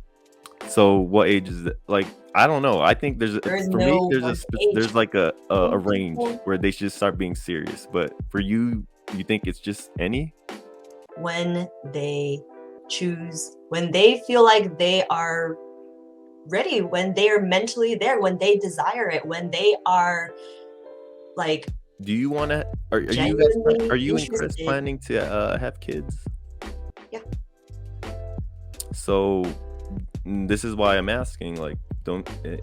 So what age is it? Like, I don't know. I think There's for me no there's one age. there's like a Some range people- where they should start being serious. But for you think it's just any? When they choose, when they feel like they are ready, when they are mentally there, when they desire it, when they are like Do you want to? Are you genuinely are you and Chris interested. planning to have kids? Yeah. So this is why I'm asking. Like,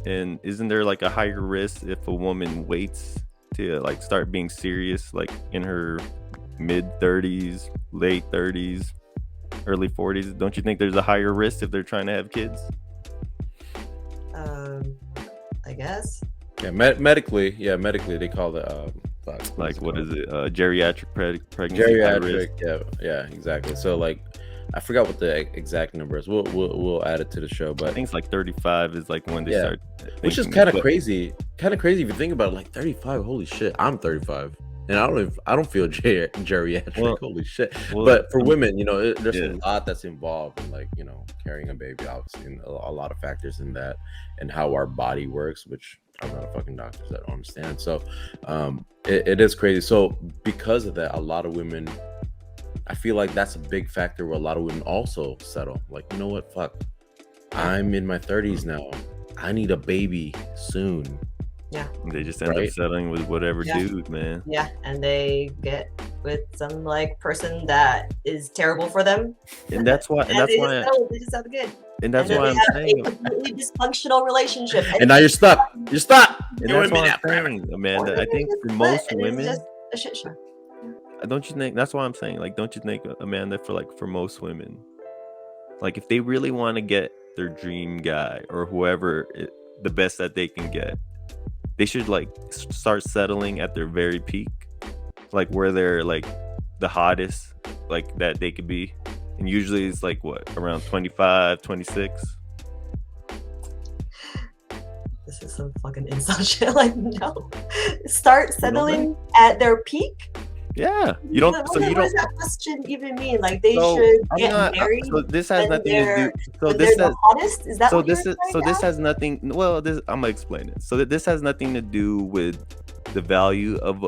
and isn't there like a higher risk if a woman waits to like start being serious, like in her mid 30s, late 30s, early 40s? Don't you think there's a higher risk if they're trying to have kids? I guess. Yeah, medically they call it Like what is it? Geriatric pregnancy high risk. geriatric. Yeah, exactly. So like, I forgot what the exact number is. We'll add it to the show, I but think it's like 35 is like when they Yeah. start. which is thinking- kind of but- crazy. Kind of crazy if you think about it. Like 35. Holy shit, I'm 35, and I don't feel geriatric. Well- holy shit. well, But for I'm- women, you know, there's Yeah. a lot that's involved in, like, you know, carrying a baby, obviously, and a lot of factors in that, and how our body works, which I'm not a fucking doctor, so I don't understand. So it is crazy. So because of that, a lot of women, I feel like that's a big factor where a lot of women also settle. Like, you know what, fuck, I'm in my 30s now, I need a baby soon. Yeah. They just end up Right? settling with whatever Yeah. dude, man. Yeah, and they get with some like person that is terrible for them, And that's why. and they just have good. And that's then why they I'm have saying. a completely dysfunctional relationship. And now you're stuck. You're stuck. And You're that's with me why now I'm forever. saying, Amanda. I Or think they for just most split, and it's women, just a shit show. don't you think? That's why I'm saying, like, don't you think, Amanda, for most women, like, if they really want to get their dream guy or whoever the best that they can get, they should like start settling at their very peak, like where they're like the hottest, like that they could be. And usually it's like what, around 25, 26. This is some fucking insult shit. Like, no. Start You don't settling at their peak? Yeah, you don't. So you What don't. does that question even mean? Like, they So should I'm get not. married So this has when nothing to do. they're So when this they're has. the hottest? Is that So what this you're is. So trying this to has nothing. Well, this I'm gonna explain it. So that this has nothing to do with the value of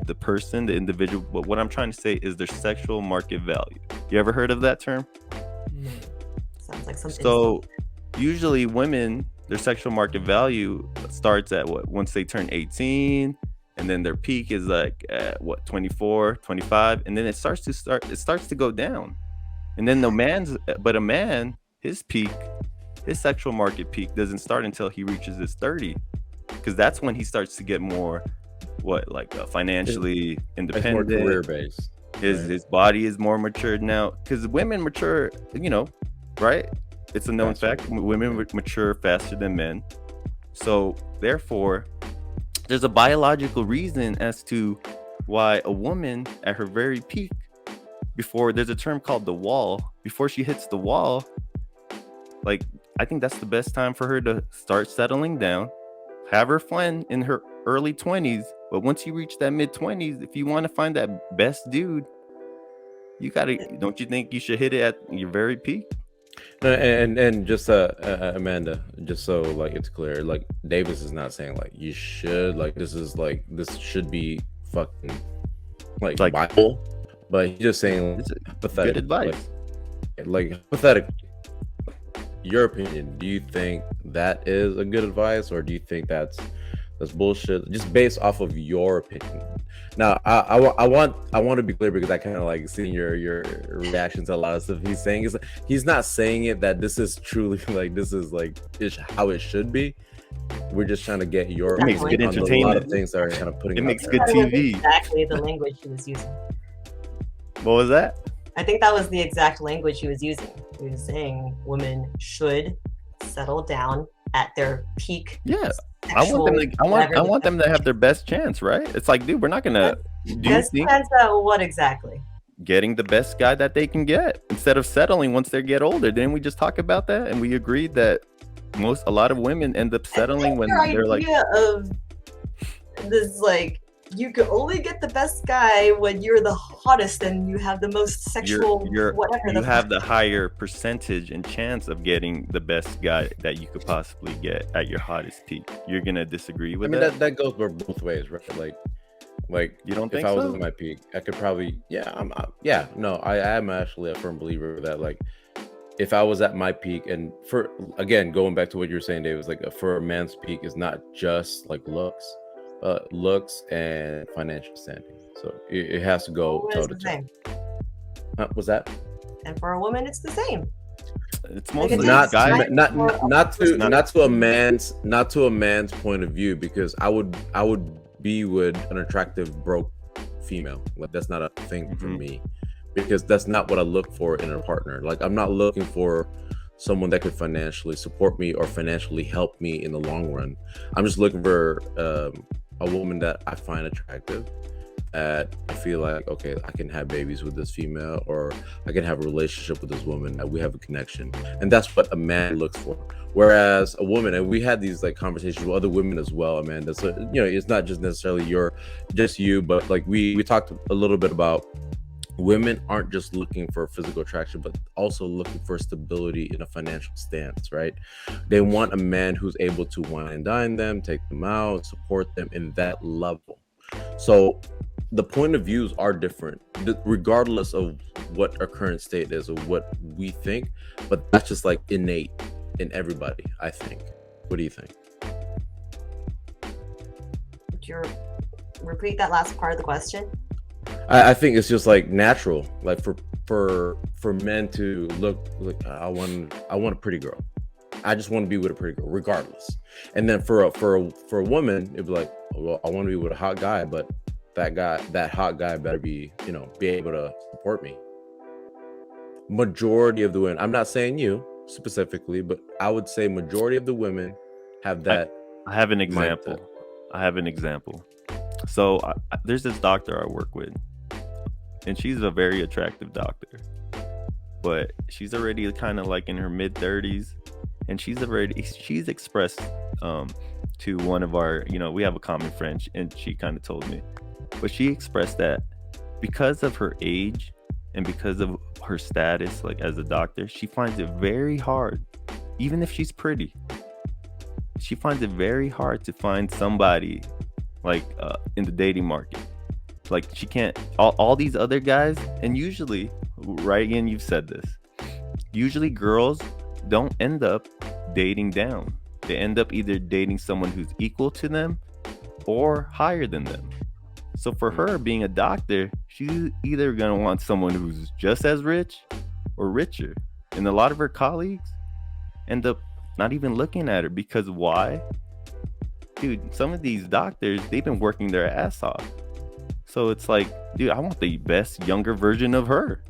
the person, the individual. But what I'm trying to say is their sexual market value. You ever heard of that term? Sounds like something. So usually women, their sexual market value starts at what, once they turn 18, and then their peak is like at what, 24, 25, and then it starts to go down. And then a man, his sexual market peak doesn't start until he reaches his 30, because that's when he starts to get more financially It's more independent. career based. His body is more matured now, because women mature, right? It's a known fact. Women mature faster than men. So therefore, there's a biological reason as to why a woman at her very peak, there's a term called the wall, before she hits the wall, like, I think that's the best time for her to start settling down, have her fun in her early 20s. But once you reach that mid 20s, if you want to find that best dude, don't you think you should hit it at your very peak? No, and just Amanda, just so like it's clear, like Davis is not saying like you should, like this should be fucking like Bible, but he's just saying it's pathetic good advice. Like pathetically, your opinion, do you think that is a good advice, or do you think that's bullshit, just based off of your opinion? Now, I want to be clear, because I kind of like seeing your reaction to a lot of stuff he's saying. He's not saying it that this is truly like this is like how it should be. We're just trying to get your It makes good entertainment. A lot of things that are kind of putting. It makes there. good TV. Exactly the language he was using. What was that? I think that was the exact language he was using. He was saying women should settle down at their peak. Yeah. I want them to have their best chance, right? It's like, dude, we're not gonna best chance at what exactly? Getting the best guy that they can get, instead of settling once they get older. Didn't we just talk about that? And we agreed that a lot of women end up settling when they're like, of this, like, you can only get the best guy when you're the hottest and you have the most sexual whatever. You have the higher percentage and chance of getting the best guy that you could possibly get at your hottest peak. You're gonna disagree with that? That goes both ways, right? Like you don't think if I was so? at my peak, I could probably I am actually a firm believer that, like, if I was at my peak, and for again going back to what you were saying, Dave, was like for a man's peak is not just like looks and financial standing. So it has to go toe to toe. What's that? And for a woman, it's the same. It's mostly not to a man's point of view, because I would be with an attractive broke female. Like, that's not a thing for me, because that's not what I look for in a partner. Like, I'm not looking for someone that could financially support me or financially help me in the long run. I'm just looking for a woman that I find attractive, that I feel like, okay, I can have babies with this female, or I can have a relationship with this woman, that we have a connection. And that's what a man looks for. Whereas a woman, and we had these like conversations with other women as well, Amanda. So, it's not just necessarily you, but like we talked a little bit about women aren't just looking for physical attraction, but also looking for stability in a financial stance, right? They want a man who's able to wine and dine them, take them out, support them in that level. So the point of views are different, regardless of what our current state is or what we think, but that's just like innate in everybody, I think. What do you think? Would you repeat that last part of the question? I think it's just like natural, like for men to look like, I want a pretty girl. I just want to be with a pretty girl, regardless. And then for a woman, it'd be like, well, I want to be with a hot guy, but that hot guy better be able to support me. Majority of the women, I'm not saying you specifically, but I would say majority of the women have that. I have an example. Mindset. So there's this doctor I work with, and she's a very attractive doctor, but she's already kind of like in her mid 30s, and she's expressed to one of our, we have a common friend, and she kind of told me, but she expressed that because of her age and because of her status, like as a doctor, she finds it very hard, even if she's pretty, she finds it very hard to find somebody like in the dating market. Like, she can't, all these other guys, and usually, right, and you've said this, usually girls don't end up dating down. They end up either dating someone who's equal to them or higher than them. So for her, being a doctor, she's either gonna want someone who's just as rich or richer. And a lot of her colleagues end up not even looking at her, because why? Dude, some of these doctors, they've been working their ass off. So it's like, dude, I want the best younger version of her.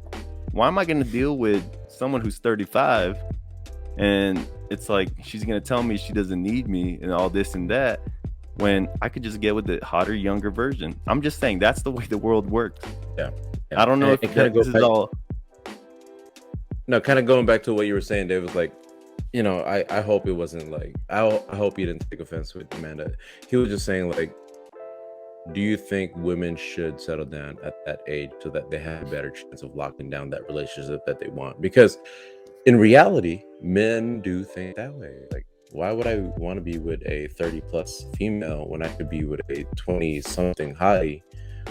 Why am I going to deal with someone who's 35 and it's like she's going to tell me she doesn't need me and all this and that when I could just get with the hotter, younger version? I'm just saying that's the way the world works. Yeah. I don't know if this is all. No, kind of going back to what you were saying, Dave, was like, you know, I hope it wasn't like, I hope you didn't take offense with Amanda. He was just saying, like, do you think women should settle down at that age so that they have a better chance of locking down that relationship that they want? Because in reality, men do think that way. Like, why would I want to be with a 30-plus female when I could be with a 20-something hottie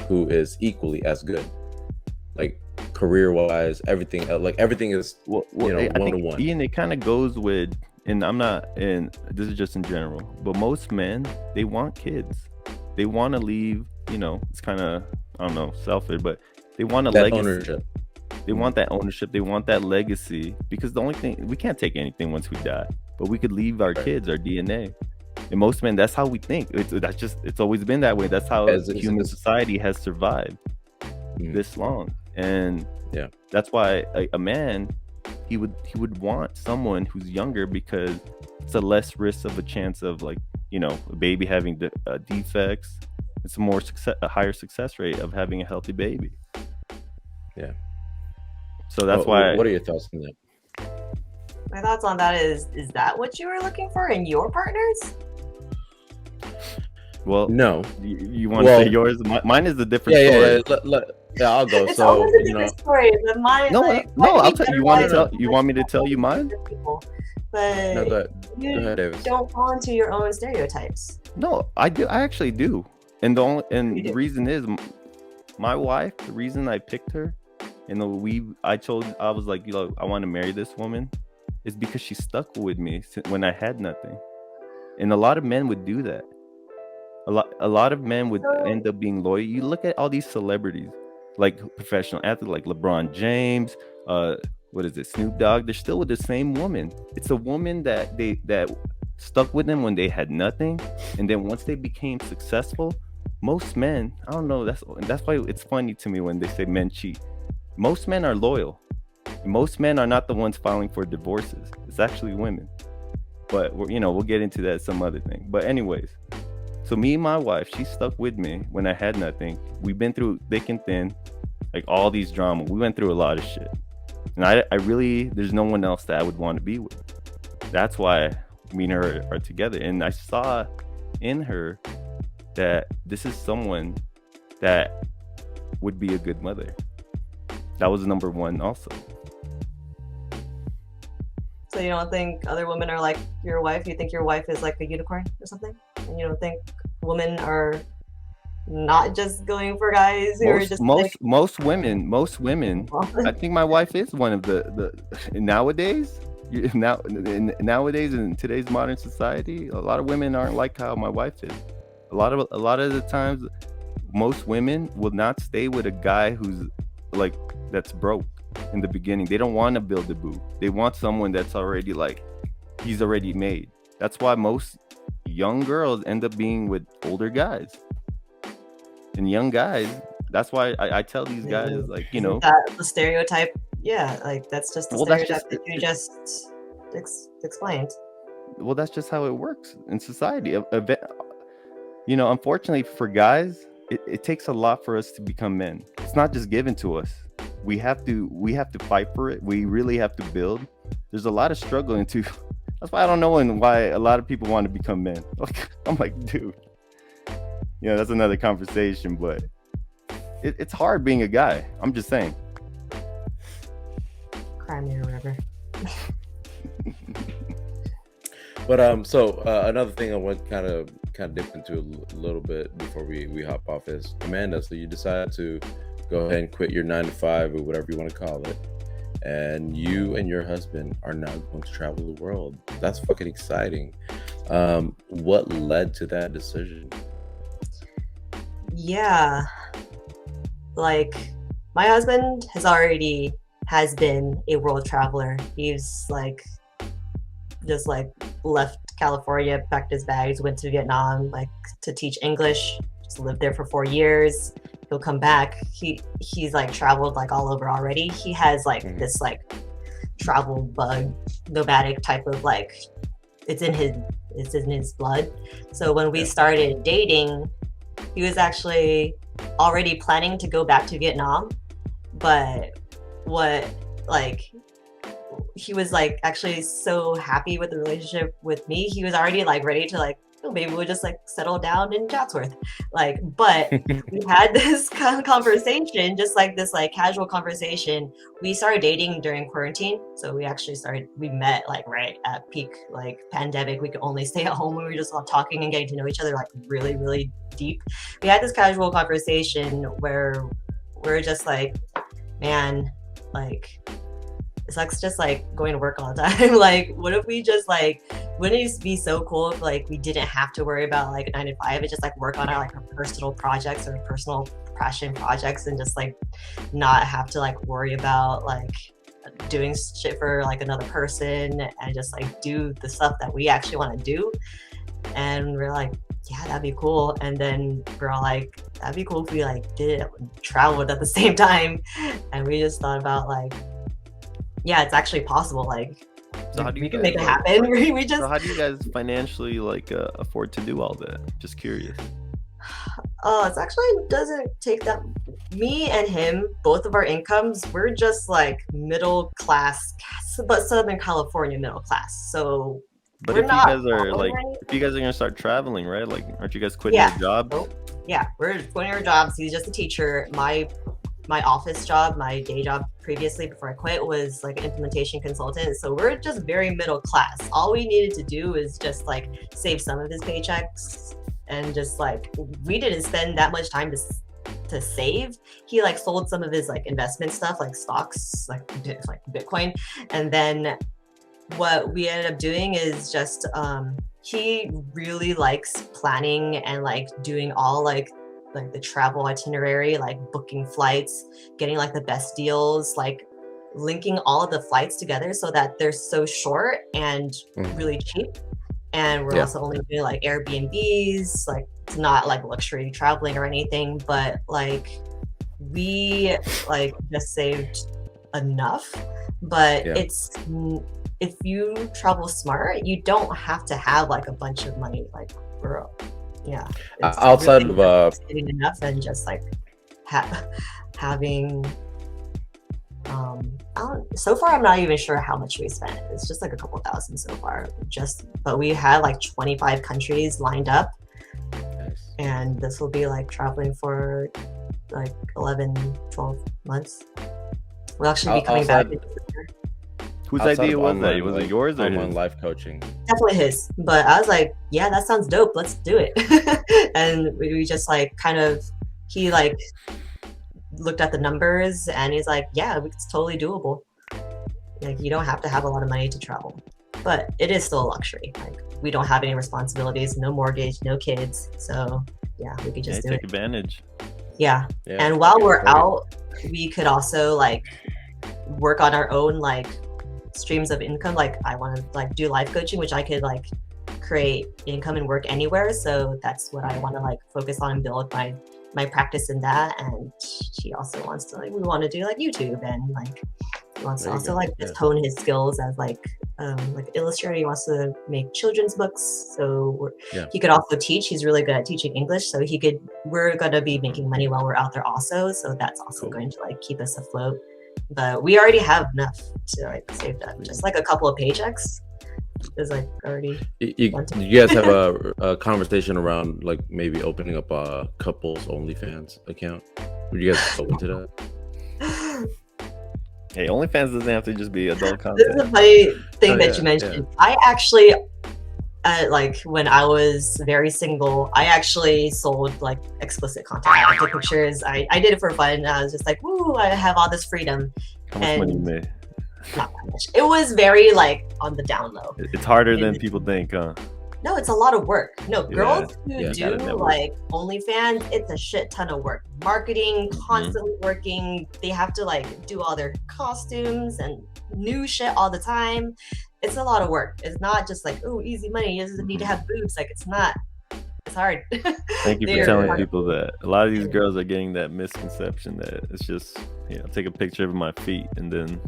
who is equally as good? Like, career-wise, everything, like, everything is, you know, one-to-one. Ian, it kind of goes with, and I'm not, and this is just in general, but most men, they want kids. They want to leave, you know, it's kind of, I don't know, selfish, but they want a legacy. Ownership. They want that ownership. They want that legacy, because the only thing, we can't take anything once we die, but we could leave our kids, our DNA. And most men, that's how we think. It's always been that way. That's how human society has survived this long. And yeah, that's why a man, he would want someone who's younger, because it's a less risk of a chance of, like, you know, a baby having defects. It's a higher success rate of having a healthy baby. Yeah. So that's why. What are your thoughts on that? My thoughts on that is that what you were looking for in your partners? Well, no. You want to say yours? Mine is a different story. Yeah, I'll go. It's So, always a you know, different story. But mine, no, I'll tell you. You want me to tell you mine? But no, go ahead, Davis. Don't fall into your own stereotypes. No, I do. I actually do. And the reason is, my wife. The reason I picked her, and I was like, you know, I want to marry this woman, is because she stuck with me when I had nothing. And a lot of men would do that. A lot of men would end up being loyal. You look at all these celebrities, like professional athletes, like LeBron James, what is it, Snoop Dogg? They're still with the same woman. It's a woman that stuck with them when they had nothing, and then once they became successful, most men, I don't know, that's why it's funny to me when they say men cheat. Most men are loyal. Most men are not the ones filing for divorces. It's actually women. But we'll get into that some other thing. But anyways, so me and my wife, she stuck with me when I had nothing. We've been through thick and thin, like all these drama. We went through a lot of shit. And I really, there's no one else that I would want to be with. That's why me and her are together. And I saw in her that this is someone that would be a good mother. That was number one also. So you don't think other women are like your wife? You think your wife is like a unicorn or something? And you don't think women are not just going for guys who are just most women. I think my wife is one of the nowadays in today's modern society. A lot of women aren't like how my wife is. A lot of the times, most women will not stay with a guy who's like that's broke in the beginning. They don't want to build a boo. They want someone that's already like he's already made. That's why most young girls end up being with older guys. And young guys, that's why I tell these guys, like, you know, that the stereotype. Yeah, like that's just the stereotype that you just explained. Well, that's just how it works in society. You know, unfortunately for guys, it takes a lot for us to become men. It's not just given to us. We have to fight for it. We really have to build. There's a lot of struggle into. That's why I don't know why a lot of people want to become men. I'm like, dude. You know, that's another conversation, but it's hard being a guy. I'm just saying. Cry me or whatever. But so another thing I want kind of dip into a little bit before we hop off is, Amanda, so you decided to go ahead and quit your 9-to-5 or whatever you want to call it, and you and your husband are now going to travel the world. That's fucking exciting. What led to that decision? Yeah, like my husband has been a world traveler. He's like just like left California, packed his bags, went to Vietnam like to teach English, just lived there for 4 years. He he'll come back. He's like traveled like all over already. He has like this like travel bug, nomadic type of like, it's in his blood. So when we started dating, he was actually already planning to go back to Vietnam, but he was like actually so happy with the relationship with me. He was already like ready to like, oh, maybe we'll just like settle down in Chatsworth. Like, but we had this kind of conversation, just like this like casual conversation. We started dating during quarantine. So we met like right at peak like pandemic. We could only stay at home, and we were just all talking and getting to know each other like really, really deep. We had this casual conversation where we're just like, man, like, it sucks just like going to work all the time. Like, what if we just like, wouldn't it be so cool if like we didn't have to worry about like 9 to 5 and just like work on our personal projects or personal passion projects, and just like not have to like worry about like doing shit for like another person, and just like do the stuff that we actually want to do. And we're like, yeah, that'd be cool. And then we're all like, that'd be cool if we like did it, traveled at the same time. And we just thought about like, yeah, it's actually possible. Like, so we can make it happen. We just. So how do you guys financially like afford to do all that? Just curious. Oh, it actually doesn't take that. Me and him, both of our incomes, we're just like middle class, but Southern California middle class. So. But if you guys are like, if you guys are gonna start traveling, right? Like, aren't you guys quitting your jobs? Yeah, we're quitting our jobs. He's just a teacher. My office job, my day job previously before I quit, was like an implementation consultant. So we're just very middle class. All we needed to do is just like save some of his paychecks, and just like, we didn't spend that much time to save. He like sold some of his like investment stuff, like stocks, like Bitcoin, and then what we ended up doing is just he really likes planning and like doing all like the travel itinerary, like booking flights, getting like the best deals, like linking all of the flights together so that they're so short and really cheap. And we're also only doing like Airbnbs, like it's not like luxury traveling or anything, but like we like just saved enough. But it's, if you travel smart, you don't have to have like a bunch of money, like for outside really of getting enough, and just like having so far I'm not even sure how much we spent. It's just like a couple thousand so far, but we had like 25 countries lined up. Nice. And this will be like traveling for like 11-12 months. We'll actually be coming back. Whose idea was that? Was it yours or online life coaching? Definitely his. But I was like, yeah, that sounds dope. Let's do it. And we just like he like looked at the numbers, and he's like, yeah, it's totally doable. Like, you don't have to have a lot of money to travel, but it is still a luxury. Like, we don't have any responsibilities, no mortgage, no kids. So yeah, we could just do take it. Advantage. Yeah. And while we're out, we could also like work on our own like streams of income. Like, I want to like do life coaching, which I could like create income and work anywhere. So that's what I want to like focus on and build my practice in that. And she also wants to we want to do like YouTube, and like he wants to also just hone his skills as like illustrator. He wants to make children's books. So he could also teach. He's really good at teaching English. So we're going to be making money while we're out there also. So that's also going to like keep us afloat. But we already have enough to like save up. Just like a couple of paychecks is like already. You guys have a conversation around like maybe opening up a couples OnlyFans account? Would you guys open to that? Hey, OnlyFans doesn't have to just be adult content. This is a funny thing that you mentioned. I actually, like when I was very single, I actually sold like explicit content. I took pictures. I did it for fun. I was just like, woo, I have all this freedom. How much money you made? Not that much. It was very like on the down low. It's harder than people think, huh? No, it's a lot of work. No, girls who do like OnlyFans, it's a shit ton of work. Marketing, constantly working. They have to like do all their costumes and new shit all the time. It's a lot of work. It's not just like, oh, easy money. You just need to have boobs. Like, it's not it's hard. Thank you for They're telling hard. people that. A lot of these girls are getting that misconception that it's just, take a picture of my feet and then.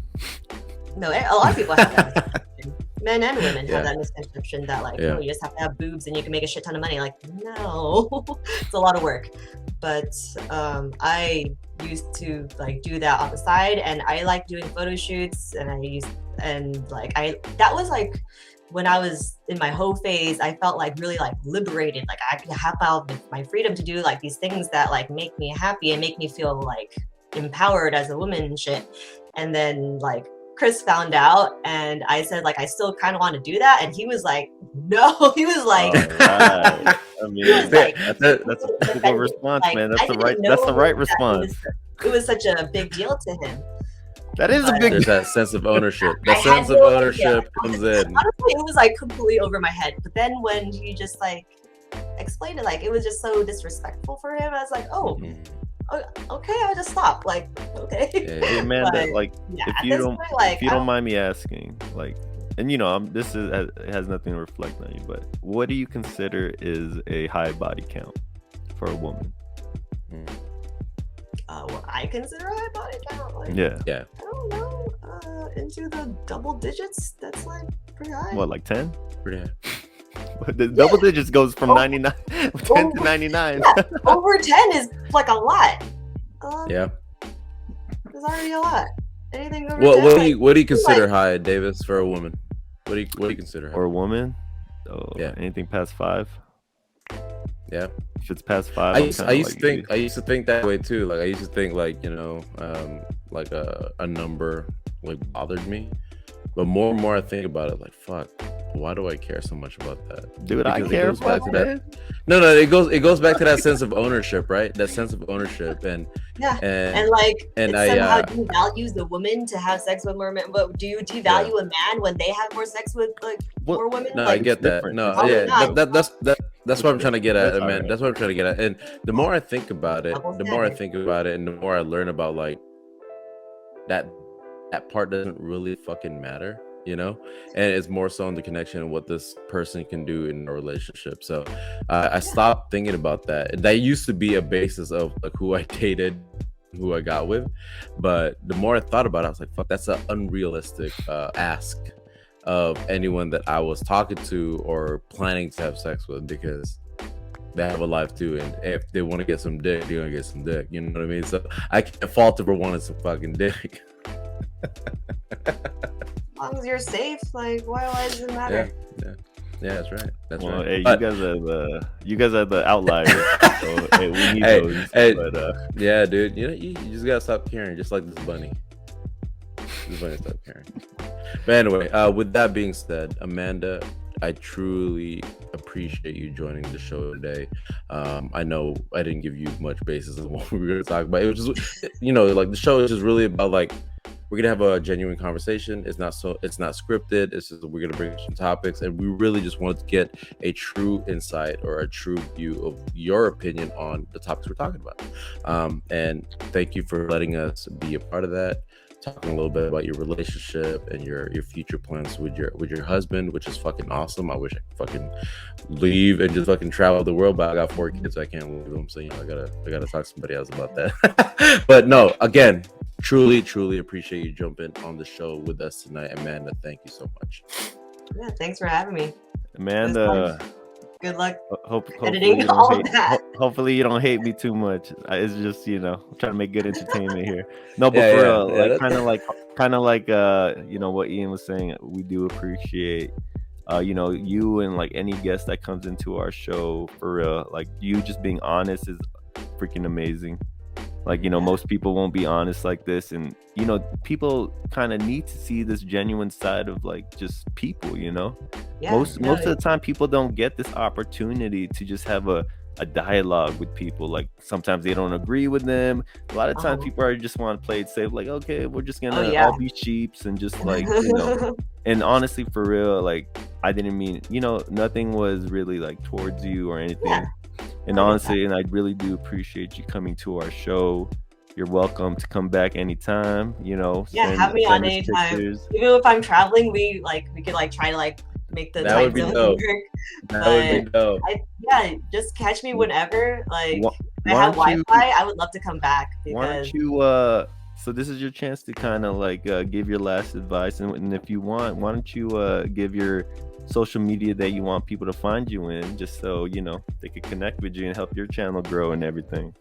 No, a lot of people have that misconception. Men and women Yeah. have that misconception that like, Yeah. oh, you just have to have boobs and you can make a shit ton of money. Like, no, it's a lot of work. But I used to like do that on the side, and I like doing photo shoots, and that was like when I was in my hoe phase. I felt like really like liberated, like I could have out my freedom to do like these things that like make me happy and make me feel like empowered as a woman and shit. And then like Chris found out, and I said like I still kind of want to do that, and he was like, no. He was like, Right. I mean, like, that's a typical response, like, man. I That's the didn't right know response. it was such a big deal to him. That is a big There's deal. that sense of ownership. I That had sense of no idea. ownership comes in. Honestly, it was like completely over my head. But then when he just like explained it, like it was just so disrespectful for him. I was like, oh, okay, I'll just stop. Like, okay. Hey, man, that, like, yeah, if at you this don't, point, like, if you I don't mind me asking, like, and this it has nothing to reflect on you, but what do you consider is a high body count for a woman? what I consider a high body count, like, Yeah. I don't know, into the double digits. That's like pretty high. What, like 10? Pretty high. The double digits goes from 99, 10 to 99. Yeah, over 10 is like a lot. Yeah. It's already a lot. Anything over What 10, what do you like, consider high, Davis, for a woman? What do you consider high? For a woman? Oh, Yeah. Anything past 5? Yeah. If it's past 5, I used to think that way too. Like I used to think like, like a number like bothered me. But more and more I think about it, like fuck, why do I care so much about that? Dude, I Because care it goes back about to that. No, it goes back to that sense of ownership, right? That sense of ownership and yeah, and like and it somehow I devalues the woman to have sex with more men. But do you devalue a man when they have more sex with like more women? No, like, I get that. different. No, Probably yeah, not. that's what I'm trying to get at, That's man. alright. That's what I'm trying to get at. And the more I think about it, Double the more I standard. think about it, and the more I learn about like that part doesn't really fucking matter, and it's more so on the connection and what this person can do in a relationship. So I stopped thinking about that. That used to be a basis of like who I dated, who I got with, but the more I thought about it, I was like, fuck, that's an unrealistic ask of anyone that I was talking to or planning to have sex with, because they have a life too, and if they want to get some dick, they're gonna get some dick. You know what I mean? So I can't fault them for wanting some fucking dick. as long as you're safe, like why does it matter? Yeah, that's right. That's Well, right. hey, But- you guys are the outliers. So hey, we need those. But, yeah, dude. You just gotta stop caring, just like this bunny. This bunny stop caring. But anyway, with that being said, Amanda, I truly appreciate you joining the show today. I know I didn't give you much basis of what we were going to talk about. It was just, like the show is just really about like we're gonna have a genuine conversation. It's not scripted. It's just we're gonna bring up some topics, and we really just wanted to get a true insight or a true view of your opinion on the topics we're talking about. And thank you for letting us be a part of that. Talking a little bit about your relationship and your future plans with your husband, which is fucking awesome. I wish I could fucking leave and just fucking travel the world, but I got 4 kids, so I can't leave them. So I gotta talk to somebody else about that. But no, again, truly appreciate you jumping on the show with us tonight, Amanda. Thank you so much. Yeah, thanks for having me. Amanda, good luck hopefully editing you all don't of that. hopefully you don't hate me too much. It's just I'm trying to make good entertainment here. No, but Yeah, for yeah, real, yeah, like kind of like what Ian was saying. We do appreciate you and like any guest that comes into our show. For real, like you just being honest is freaking amazing. Like most people won't be honest like this, and people kind of need to see this genuine side of like just people. Most of the time people don't get this opportunity to just have a dialogue with people. Like sometimes they don't agree with them. A lot of times people are just want to play it safe, like okay, we're just gonna all be sheeps and just like and honestly, for real, like I didn't mean nothing was really like towards you or anything. And honestly, and I really do appreciate you coming to our show. You're welcome to come back anytime. Have me on anytime. Even if I'm traveling, we could like try to like make the That time would be zone dope. work. That would be dope. Yeah, just catch me whenever. Like, Why- if I have why don't you- Wi-Fi, I would love to come back Why because don't you so this is your chance to kind of like give your last advice, and if you want, why don't you give your social media that you want people to find you in, just so you know they could connect with you and help your channel grow and everything.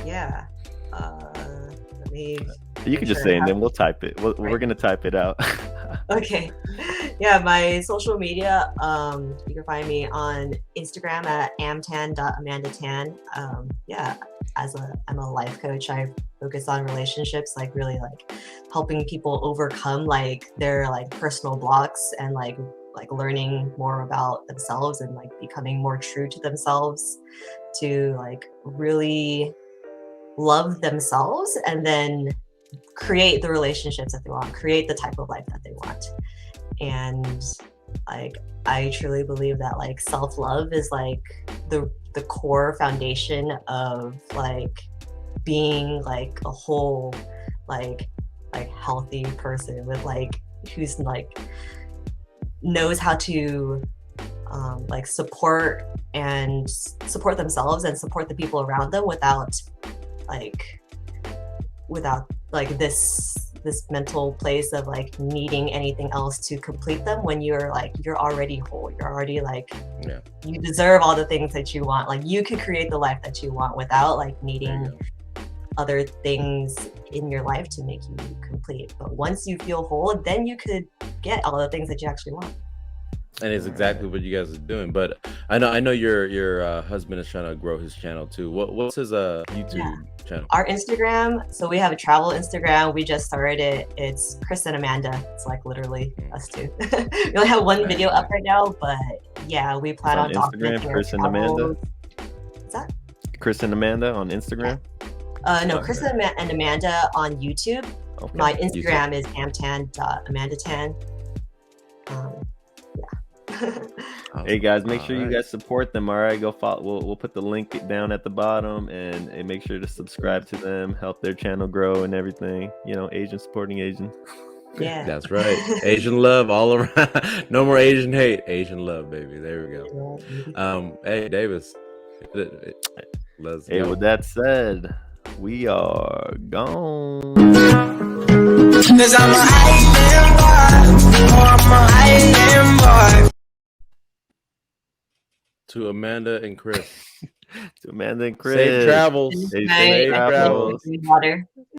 yeah. Let me. You can just say, and then we'll type it. We're gonna type it out. Okay. Yeah, my social media, you can find me on Instagram at amtan.amandatan. Yeah, I'm a life coach. I focus on relationships, like really like helping people overcome like their like personal blocks and like learning more about themselves and like becoming more true to themselves, to like really love themselves and then create the relationships that they want, create the type of life that they want. And like I truly believe that like self-love is like the core foundation of like being like a whole like healthy person with like who's like knows how to like support themselves and support the people around them without this mental place of like needing anything else to complete them, when you're already whole, you're already like, Yeah. you deserve all the things that you want. Like you could create the life that you want without like needing other things in your life to make you complete. But once you feel whole, then you could get all the things that you actually want. And it's exactly what you guys are doing. But I know your husband is trying to grow his channel too. What's his YouTube channel? Our Instagram, so we have a travel Instagram. We just started it. It's Chris and Amanda. It's like literally us two. We only have one video up right now, but yeah, we plan on Instagram, Chris and Amanda. What's that? Chris and Amanda on Instagram? No, Chris and Amanda on YouTube. Okay. My Instagram is amtan.amandatan. Hey guys, make sure you guys support them. All right, go follow. We'll put the link down at the bottom, and make sure to subscribe to them, help their channel grow and everything. You know, Asian supporting Asian. Yeah, that's right. Asian love all around. No more Asian hate. Asian love, baby. There we go. Hey Davis, let's Hey, go. with that said, we are gone. Cause I'm a island boy. Oh, I'm a island boy. To Amanda and Chris. To Amanda and Chris. Safe travels. Safe travels. Water.